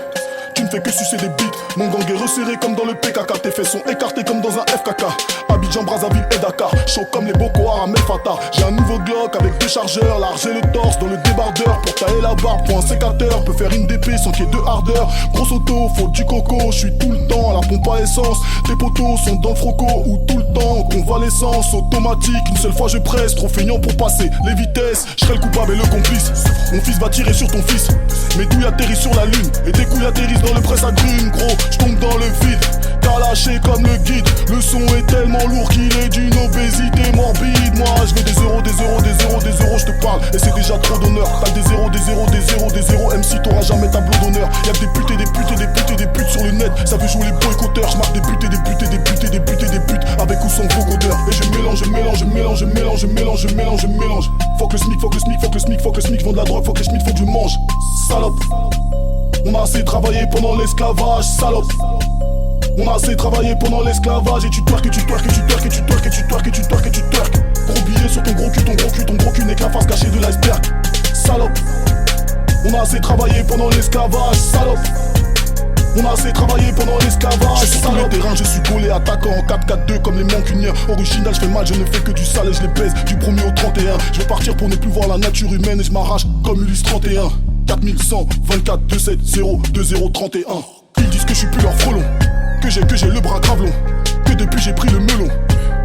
Tu ne fais que sucer des bites. Mon gang est resserré comme dans le PKK. Tes fesses sont écartées comme dans un FKK. Abidjan, Brazzaville et Dakar. Chaud comme les Boko Haram et Fatah. J'ai un nouveau Glock avec 2 chargeurs. Large et le torse dans le débardeur. Pour tailler la barbe, pour un sécateur. Peut faire une DP sans qu'il y ait de hardeur. Grosse auto, faut du coco. Je suis tout le temps à la pompe à essence. Tes potos sont dans le froco. Ou tout le temps convalescence automatique. Une seule fois je presse. Trop feignant pour passer les vitesses. Je serai le coupable et le complice. Mon fils va tirer sur ton fils. Mes douilles atterrissent sur la lune. Et tes couilles atterrissent dans le presse à grune. Gros, je tombe dans le vide. T'as lâché comme le guide. Le son est tellement lourd qu'il est d'une obésité morbide. Moi je veux des euros, je te parle. Et c'est déjà trop d'honneur. T'as des zéros, des zéros. MC t'auras jamais tableau d'honneur. Y'a que des putes sur le net. Ça veut jouer les boycotteurs. Je marque des putes. Avec ou sans vocodeur. Et je mélange. Faut que le SMIC, faut que le SMIC, faut que le SMIC, faut que le SMIC vend de la drogue, faut que le SMIC, faut que je mange. Salope. On a assez travaillé pendant l'esclavage, salope. On a assez travaillé pendant l'esclavage. Et tu twerk, et tu twerk, et tu twerk, et tu twerk, et tu twerk, et tu twerk, et tu twerk. Gros billet sur ton gros cul, ton gros cul, ton gros cul n'est que la face cachée de l'iceberg. Salope. On a assez travaillé pendant l'esclavage, salope. On a assez travaillé pendant l'esclavage. Je suis sur tous les terrains, je suis gaulé, attaquant en 4-4-2 comme les mancuniens. Original, je fais mal, je ne fais que du sale et je les pèse du 1er au 31. Je vais partir pour ne plus voir la nature humaine et je m'arrache comme Ulysse 31. 4124 270 2031. Ils disent que je suis plus leur frelon, que j'ai le bras gravelon, que depuis j'ai pris le melon,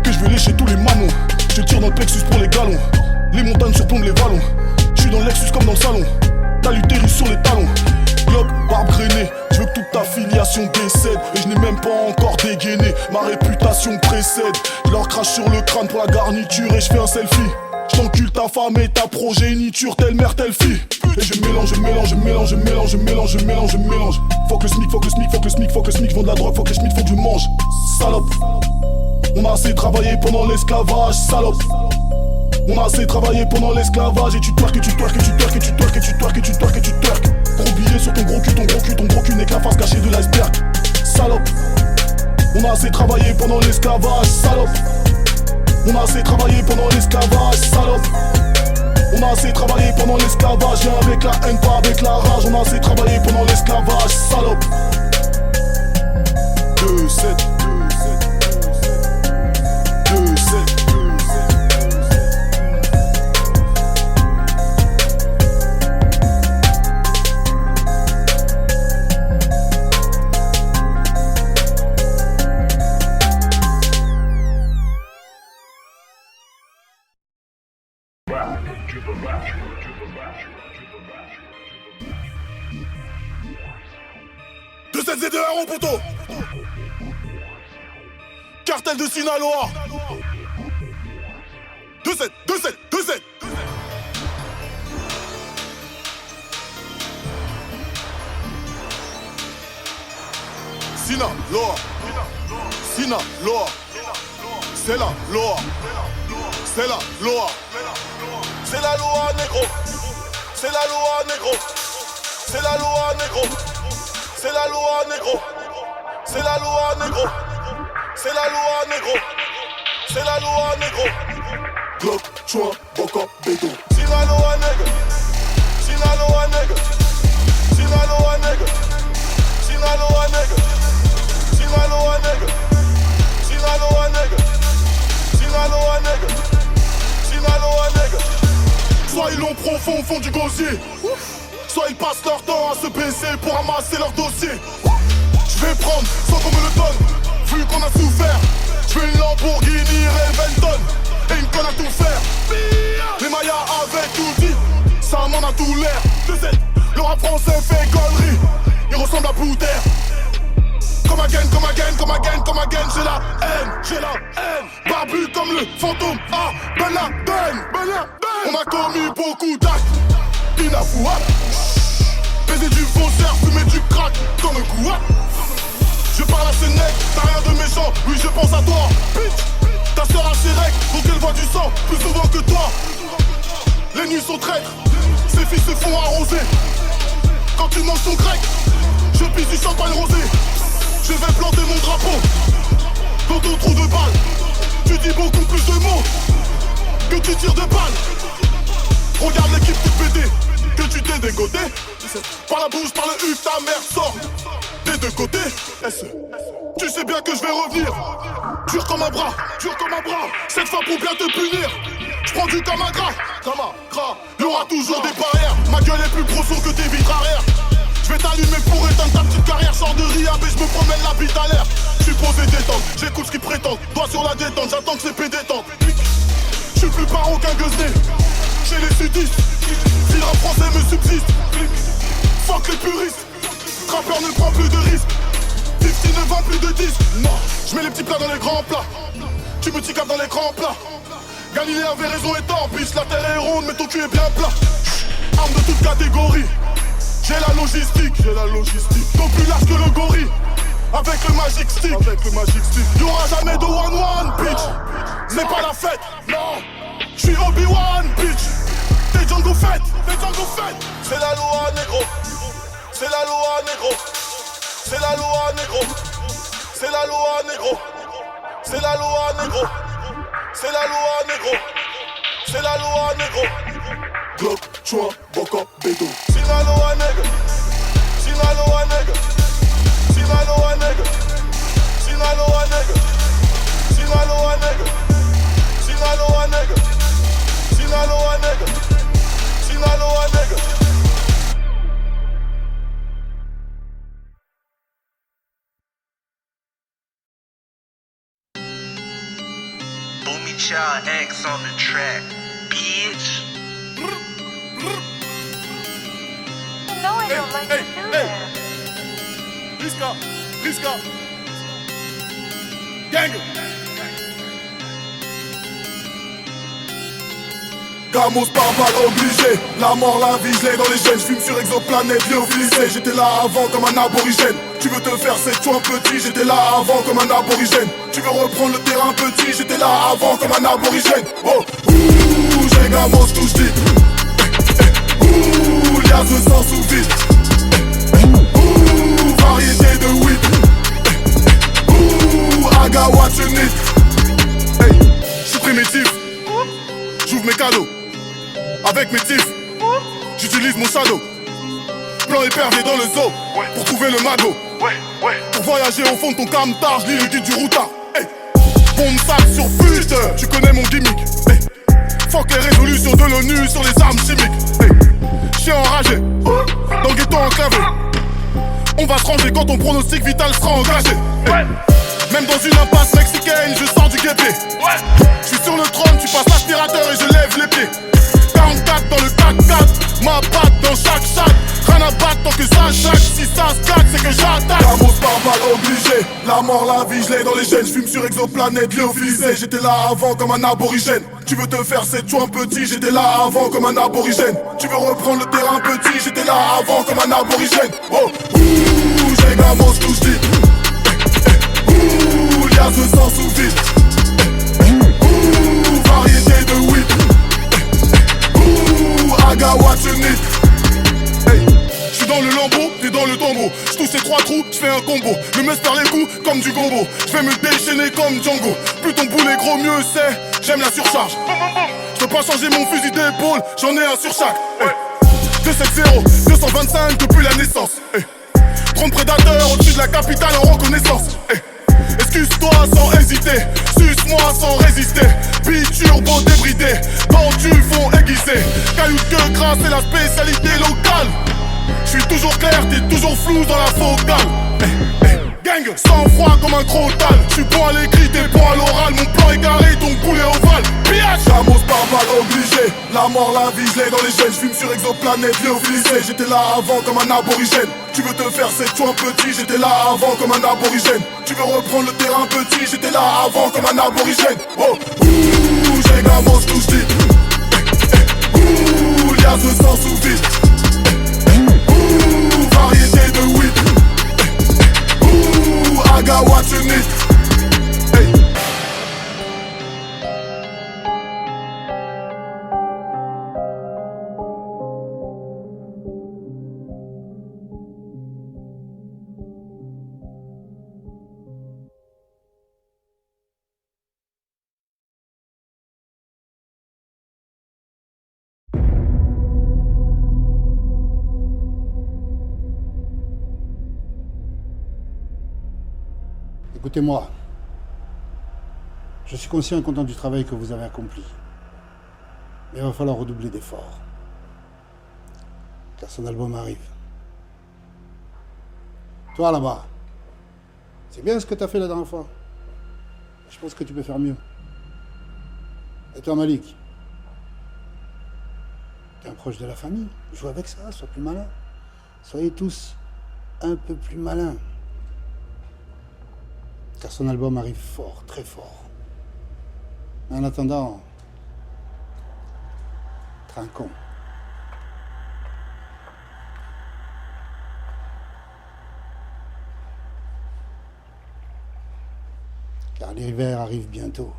que je vais lécher tous les manons. Je tire dans le plexus pour les galons, les montagnes surplombent les vallons. Je suis dans le Lexus comme dans le salon, t'as l'utérus sur les talons. Globe, barbe grainée, je veux que toute ta filiation décède. Et je n'ai même pas encore dégainé, ma réputation précède. Je leur crache sur le crâne pour la garniture et je fais un selfie. J'encule ta femme et ta progéniture, telle mère, telle fille. Et je mélange. Faut que le SMIC, faut que le SMIC, je vends de la drogue, faut que le SMIC, faut que je mange. Salope. On a assez travaillé pendant l'esclavage, salope. On a assez travaillé pendant l'esclavage et tu twerk. Gros billet sur ton gros cul n'est que la face cachée de l'iceberg. Salope. On a assez travaillé pendant l'esclavage, salope. On a assez travaillé pendant l'esclavage, salope. On a assez travaillé pendant l'esclavage, viens avec la haine, pas avec la rage. On a assez travaillé pendant l'esclavage, salope. 2-7. ZDR au poteau. Cartel de Sinaloa. 2-7. Sinaloa. C'est la loi. C'est la loi. C'est la loi, négro. C'est la loi, négro. C'est la loi, négro. C'est la loi, négro. C'est la loi, négro. C'est la loi, négro. C'est la loi, négro. Glock, choix, boca, béton. Sinaloa, nègre. Sinaloa, nègre. Sinaloa, nègre. Sinaloa, nègre. Sinaloa, nègre. Sinaloa, nègre. Sinaloa, nègre. Sinaloa, nègre. Soit ils l'ont profond au fond du gosier, soit ils passent leur temps à se baisser pour ramasser leur dossier. Je vais prendre sans qu'on me le donne, vu qu'on a souffert. Je veux une Lamborghini Reventon et une conne à tout faire. Les Mayas avaient tout dit, ça m'en a tout l'air. Le rap français fait connerie, il ressemble à Poudère. Comme again, j'ai la haine. Barbu comme le fantôme à Ben Laden. On a commis beaucoup d'actes inavouables. Baiser du faussaire, fumer du crack comme un coup. Je parle à ces nègres, t'as rien de méchant, oui je pense à toi. Bitch, ta sœur a ses règles, donc elle voit du sang plus souvent que toi. Les nuits sont traîtres, ses filles se font arroser. Quand tu manges ton grec, je pisse du champagne rosé. Je vais planter mon drapeau dans ton trou de balle. Tu dis beaucoup plus de mots que tu tires de balles. Regarde l'équipe tout pété, que tu t'es dégoté. Par la bouche, par le huc, ta mère sort des deux côtés. Tu sais bien que je vais revenir, dur comme un bras. Cette fois pour bien te punir, je prends du Kamagra. Y'aura toujours des barrières, ma gueule est plus grosse que tes vitres arrière. Je vais t'allumer pour éteindre ta petite carrière. Sors de Riyad et je me promène la bite à l'air. Je suis posé détente, j'écoute ce qu'ils prétendent. Doigt sur la détente, j'attends que c'est P détente. Je suis plus paro qu'un gueusené chez les sudistes. Si le rap français me subsiste, fuck les puristes. Rappeur ne prend plus de risques, 50 ne vend plus de disques. Non, je mets les petits plats dans les grands plats. Tu me ticapes dans les grands plats. Galilée avait raison étant biche, la terre est ronde mais ton cul est bien plat. Arme de toute catégorie, j'ai la logistique, donc plus large que le gorille. Avec le magic stick, y'aura jamais de 1-1, bitch. C'est pas la fête, non. J'suis Obi-Wan, bitch. T'es Django Fett. C'est la loi, négro. C'est la loi, négro. C'est la loi, négro. C'est la loi, négro. C'est la loi, négro. C'est la loi, négro. C'est la loi, négro. Glock, choix, boca, béton. Sinaloa, nègre. Sinaloa, nègre. Sinaloa nigga. Sinaloa nigga. Sinaloa nigga. Sinaloa nigga. Sinaloa nigga. Boomy Child X on the track, bitch. No, I don't like to do that. Riska. Gang. Gamos par balle obligé, la mort, la vie, je l'ai dans les gènes. J'fume sur exoplanète, lyophilisé. J'étais là avant comme un aborigène. Tu veux te faire cette chouin petit, j'étais là avant comme un aborigène. Tu veux reprendre le terrain petit, j'étais là avant comme un aborigène. Oh, ouh, j'ai gamos, j'touche dit. Ouh, lias de sang sous vide. Ouh, variété de weed. Ouh, I got what you need. Hey, j'suis primitif. J'ouvre mes cadeaux. Avec mes tifs, j'utilise mon shadow. Plan épervier dans le zoo, pour trouver le magot. Pour voyager au fond de ton camtar, j'lis le guide du routard. Hey. Bombe sale sur pute, tu connais mon gimmick. Hey. Fuck les résolutions de l'ONU sur les armes chimiques. Hey. Chien enragé, dans le ghetto enclavé. On va se ranger quand ton pronostic vital sera engagé. Hey. Même dans une impasse mexicaine, je sors du guépé. Je suis sur le trône, tu passes l'aspirateur et je lève les pieds. 44 dans le 4-4, ma patte dans chaque chatte. Rien à battre tant que ça chaque. Si ça se casse, c'est que j'attaque. Gamos par balle obligé, la mort, la vie, je l'ai dans les gènes. J'fume sur exoplanète, lyophilisé. J'étais là avant comme un aborigène. Tu veux te faire cette chouin petit, j'étais là avant comme un aborigène. Tu veux reprendre le terrain petit, j'étais là avant comme un aborigène. Oh, ouh, j'ai gamos, touche dit. Ouh, lias de sang sous vide. Ouh, variété de weed. Ouh, I got what you need. Hey, j'suis dans le lambeau, t'es dans le tombeau. J'touche ces 3 trous, j'fais un combo. Le meus perd les coups comme du gombo. J'vais me déchaîner comme Django. Plus ton boulet gros, mieux c'est. J'aime la surcharge. J'peux pas changer mon fusil d'épaule, j'en ai un sur chaque. Hey. 270, 225 depuis la naissance. Hey. 30 prédateurs au-dessus de la capitale en reconnaissance. Hey. Excuse-toi sans hésiter, suce-moi sans résister. Biturbo débridé, dans du fond aiguisé. Cailloux que gras, c'est la spécialité locale. J'suis toujours clair, t'es toujours flou dans la focale. Gang, sans froid comme un crotal. J'suis bon à l'écrit, t'es bon à l'oral. Mon plan est carré, ton boulet ovale. Piège, Gamos par balle obligé. La mort, la vie, je l'ai dans les gènes. J'fume sur exoplanète, lyophilisé. J'étais là avant comme un aborigène. Tu veux te faire cette chouin petit, j'étais là avant comme un aborigène. Tu veux reprendre le terrain petit, j'étais là avant comme un aborigène. Oh, ouh, j'ai Gamos, touche dit. Ouh, lias de sang sous vide. Ouh, variété de weed. Ouh, I got what you need. Hey. Écoutez-moi, je suis conscient et content du travail que vous avez accompli. Mais il va falloir redoubler d'efforts. Car son album arrive. Toi là-bas, c'est bien ce que tu as fait la dernière fois. Je pense que tu peux faire mieux. Et toi Malik, t'es un proche de la famille. Joue avec ça, sois plus malin. Soyez tous un peu plus malins. Car son album arrive fort, très fort. Mais en attendant, trinquons. Car l'hiver arrive bientôt.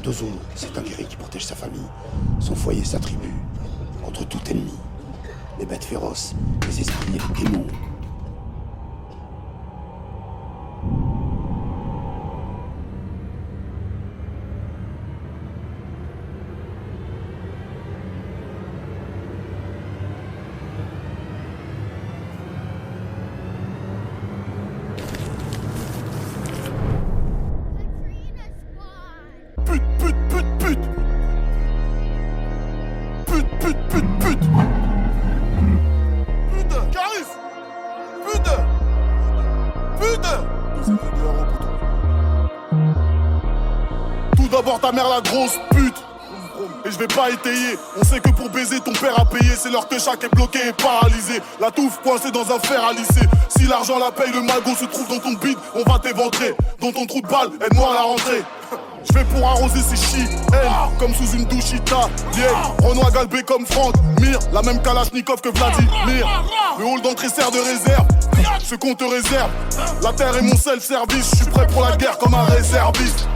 Dozo, c'est un guerrier qui protège sa famille, son foyer, sa tribu, contre tout ennemi. Les bêtes féroces, les esprits et les démons. Tout d'abord ta mère la grosse pute. Et je vais pas étayer. On sait que pour baiser ton père a payé. C'est l'heure que chaque est bloqué et paralysé. La touffe coincée dans un fer à lisser. Si l'argent la paye, le magot se trouve dans ton bide. On va t'éventrer. Dans ton trou de balle, aide-moi à la rentrée. Je vais pour arroser ces chiennes, comme sous une douche italienne. Renoir galbé comme Franck Mir, la même Kalachnikov que Vladimir. Le hall d'entrée sert de réserve, ce qu'on te réserve. La terre est mon self-service, je suis prêt pour la guerre comme un réserviste.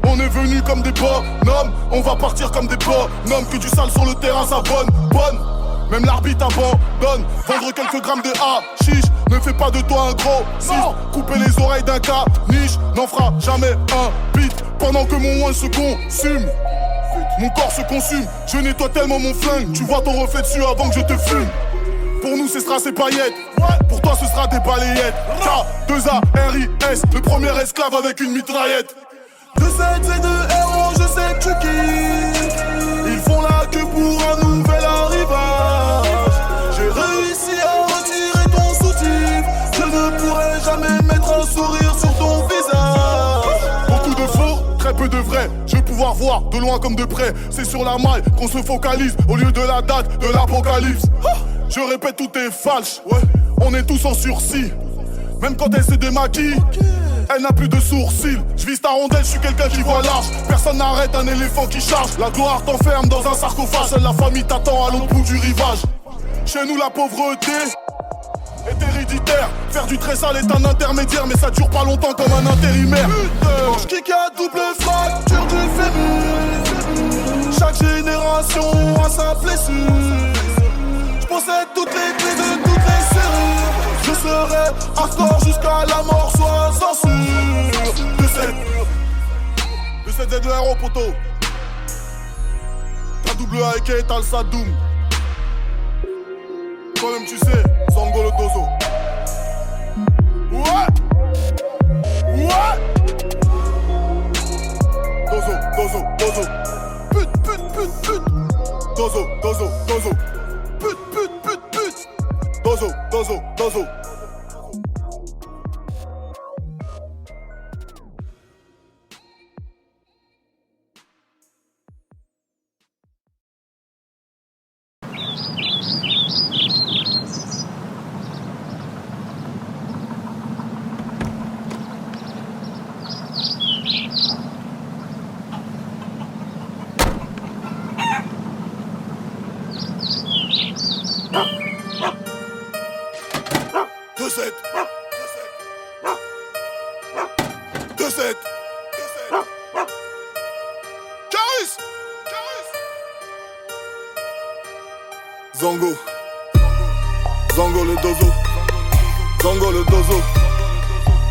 On est venu comme des bonhommes, on va partir comme des bonhommes. Que du sale sur le terrain, ça bonne. Même l'arbitre abandonne. Vendre quelques grammes de hashish ne fait pas de toi un gros cis. Couper les oreilles d'un caniche n'en fera jamais un beat. Pendant que mon oin se consume, mon corps se consume. Je nettoie tellement mon flingue, tu vois ton reflet dessus avant que je te fume. Pour nous ce sera ces paillettes, pour toi ce sera des balayettes. K2ARIS, le premier esclave avec une mitraillette. De cette et de héros, je sais que tu kiffes. Ils font la queue pour un nouvel arrivage. J'ai réussi à retirer ton soutif. Je ne pourrai jamais mettre un sourire sur ton visage. Beaucoup de faux, très peu de vrai. Je vais pouvoir voir de loin comme de près. C'est sur la maille qu'on se focalise au lieu de la date de l'apocalypse. Je répète, tout est falche, ouais. On est tous en sursis. Même quand elle se démaquille, elle n'a plus de sourcils. Je vise ta rondelle, je suis quelqu'un qui voit large. Personne n'arrête un éléphant qui charge. La gloire t'enferme dans un sarcophage. Seule la famille t'attend à l'autre bout du rivage. Chez nous la pauvreté est héréditaire. Faire du très sale est un intermédiaire, mais ça dure pas longtemps comme un intérimaire. Mange kick à double fracture du fémur. Chaque génération a sa blessure. Je possède toutes les clés de toutes les serrures. Je serai hardcore jusqu'à la mort, sois sans sûr. De cette Z2R au poteau. KWA et Tal Sadoum. Toi-même tu sais, Zango le dozo. Ouais. Dozo. Pute. Dozo. Pute. Dozo.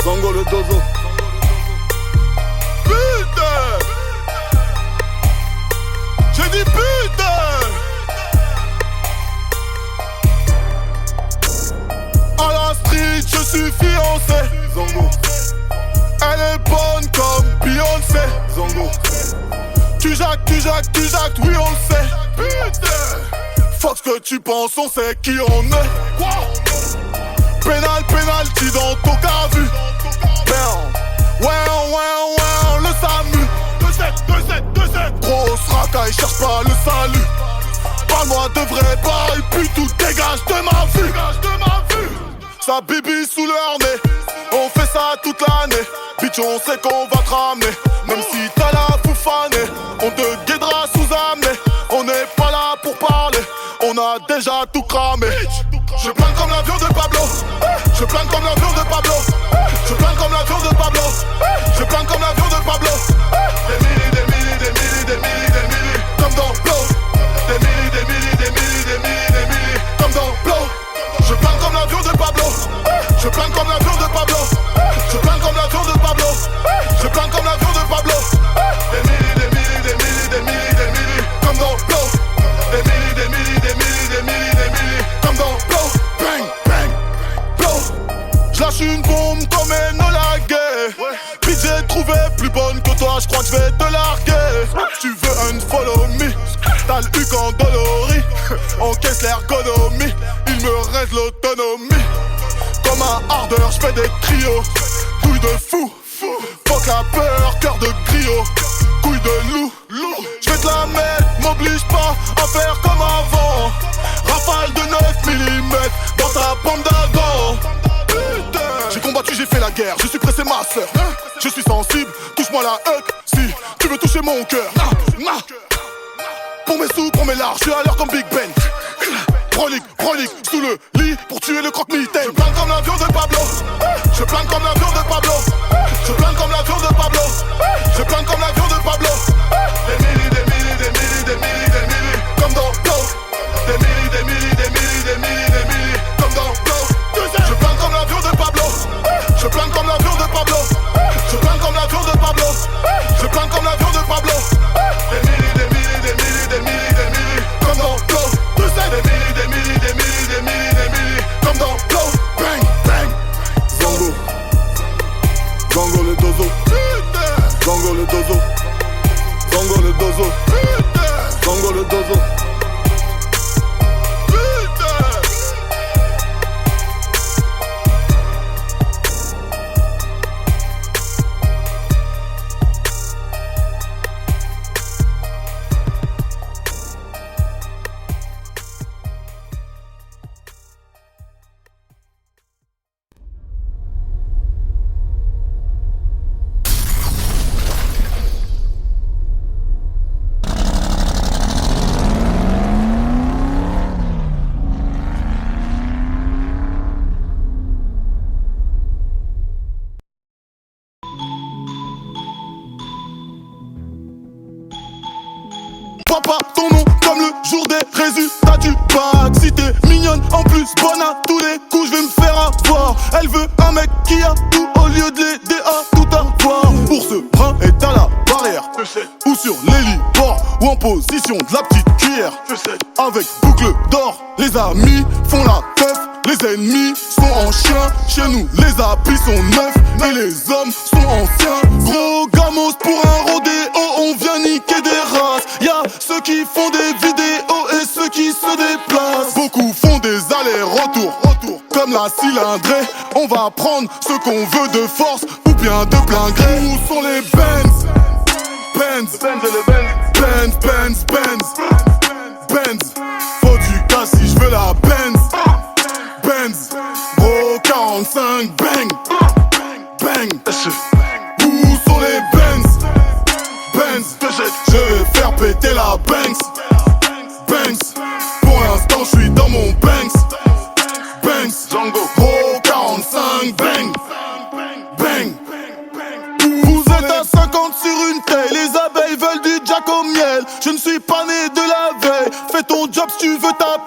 Zango le dozo. Putain! J'ai dit putain! À la street, je suis fiancé. Zango. Elle est bonne comme Beyoncé. Zango. Tu jacques, oui on le sait. Putain! Fuck ce que tu penses, on sait qui on est. Quoi? Penalty dans ton cas vu. Ouais, le SAMU. 2-7. Grosse racaille, cherche pas le salut. Parle-moi de vrai bail, puis tout dégage de ma vue. Sa bibi sous leur nez, on fait ça toute l'année. Bitch, on sait qu'on va te ramener. Même si t'as la foufanée, on te guidera sous amener. On n'est pas là pour parler, on a déjà tout cramé. Je plane comme l'avion de Pablo. Je plane comme l'avion de Pablo. Je plane comme l'avion de Pablo. Je plane comme l'avion de Pablo. Des milli, comme dans Blow. Des milli, comme dans Blow. Je plane comme l'avion de Pablo. Je plane comme l'avion de Pablo. Je plane comme l'avion de Pablo. Je plane comme l'avion de Pablo. Des milli, comme dans Blow. Des milli, comme dans Blow. Bang, blow. J'lâche une bombe comme Enola Gay. Bitch, j'ai trouvé plus bonne que toi, j'crois que j'vais te larguer. Tu veux un follow me, t'as le huc endolori. Encaisse l'ergonomie, il me reste l'autonomie. Comme un hardeur, j'fais des trios. couille de fou. Fuck la peur, cœur de griot, couille de loup. J'vais te la mettre, m'oblige pas à faire comme avant. Rafale de 9 mm dans ta bande d'agents. J'ai combattu, j'ai fait la guerre, je suis pressé ma soeur. Je suis sensible, touche-moi la huc si tu veux toucher mon cœur. Pour mes sous, pour mes lards, je suis à l'heure comme Big Ben. Prolique, sous le lit pour tuer le croque-mitaine. Je plane comme l'avion de Pablo. Je plane comme l'avion de Pablo. Je plane comme l'avion de Pablo. Je plane comme l'avion de Pablo. Des millis, des millis, des millis, des millis, des millis, comme dans Blow. Des millis, des millis, des millis, des millis, des millis, comme dans Blow. Je plane comme l'avion de Pablo. Je plane comme l'avion de Pablo. Je plane comme l'avion de Pablo. Je plane comme l'avion de Pablo. Des millis, des millis, des millis, des millis, des millis, comme dans Blow. Des millis, des millis, des millis, des millis, des millis, comme dans Blow. Bang, bang. Zango. Zango le dozo. Zango le dozo. Zango le dozo. Zango le dozo. Papa, ton nom comme le jour des résultats du bac. Si t'es mignonne, en plus bonne à tous les coups, je vais me faire avoir. Elle veut un mec qui a tout au lieu de l'aider à tout avoir. Pour ce brin est à la barrière, ou sur l'héliport, ou en position de la petite cuillère. Avec boucle d'or, les amis font la teuf. Les ennemis sont en chien, chez nous les habits sont neufs et les hommes sont anciens. Gros gamos pour un rodéo, on vient niquer des races. Y'a ceux qui font des vidéos et ceux qui se déplacent. Beaucoup font des allers-retours, comme la cylindrée. On va prendre ce qu'on veut de force ou bien de plein gré. Où sont les Benz? Benz. Faut du cash si je veux la Benz. Gros 45, bang. Où sont les Benz? Je vais faire péter la Banks. Pour l'instant je suis dans mon Banks. Gros 45, bang. Vous êtes à 50 sur une taille, les abeilles veulent du Jack au miel. Je ne suis pas né de la veille, fais ton job si tu veux taper.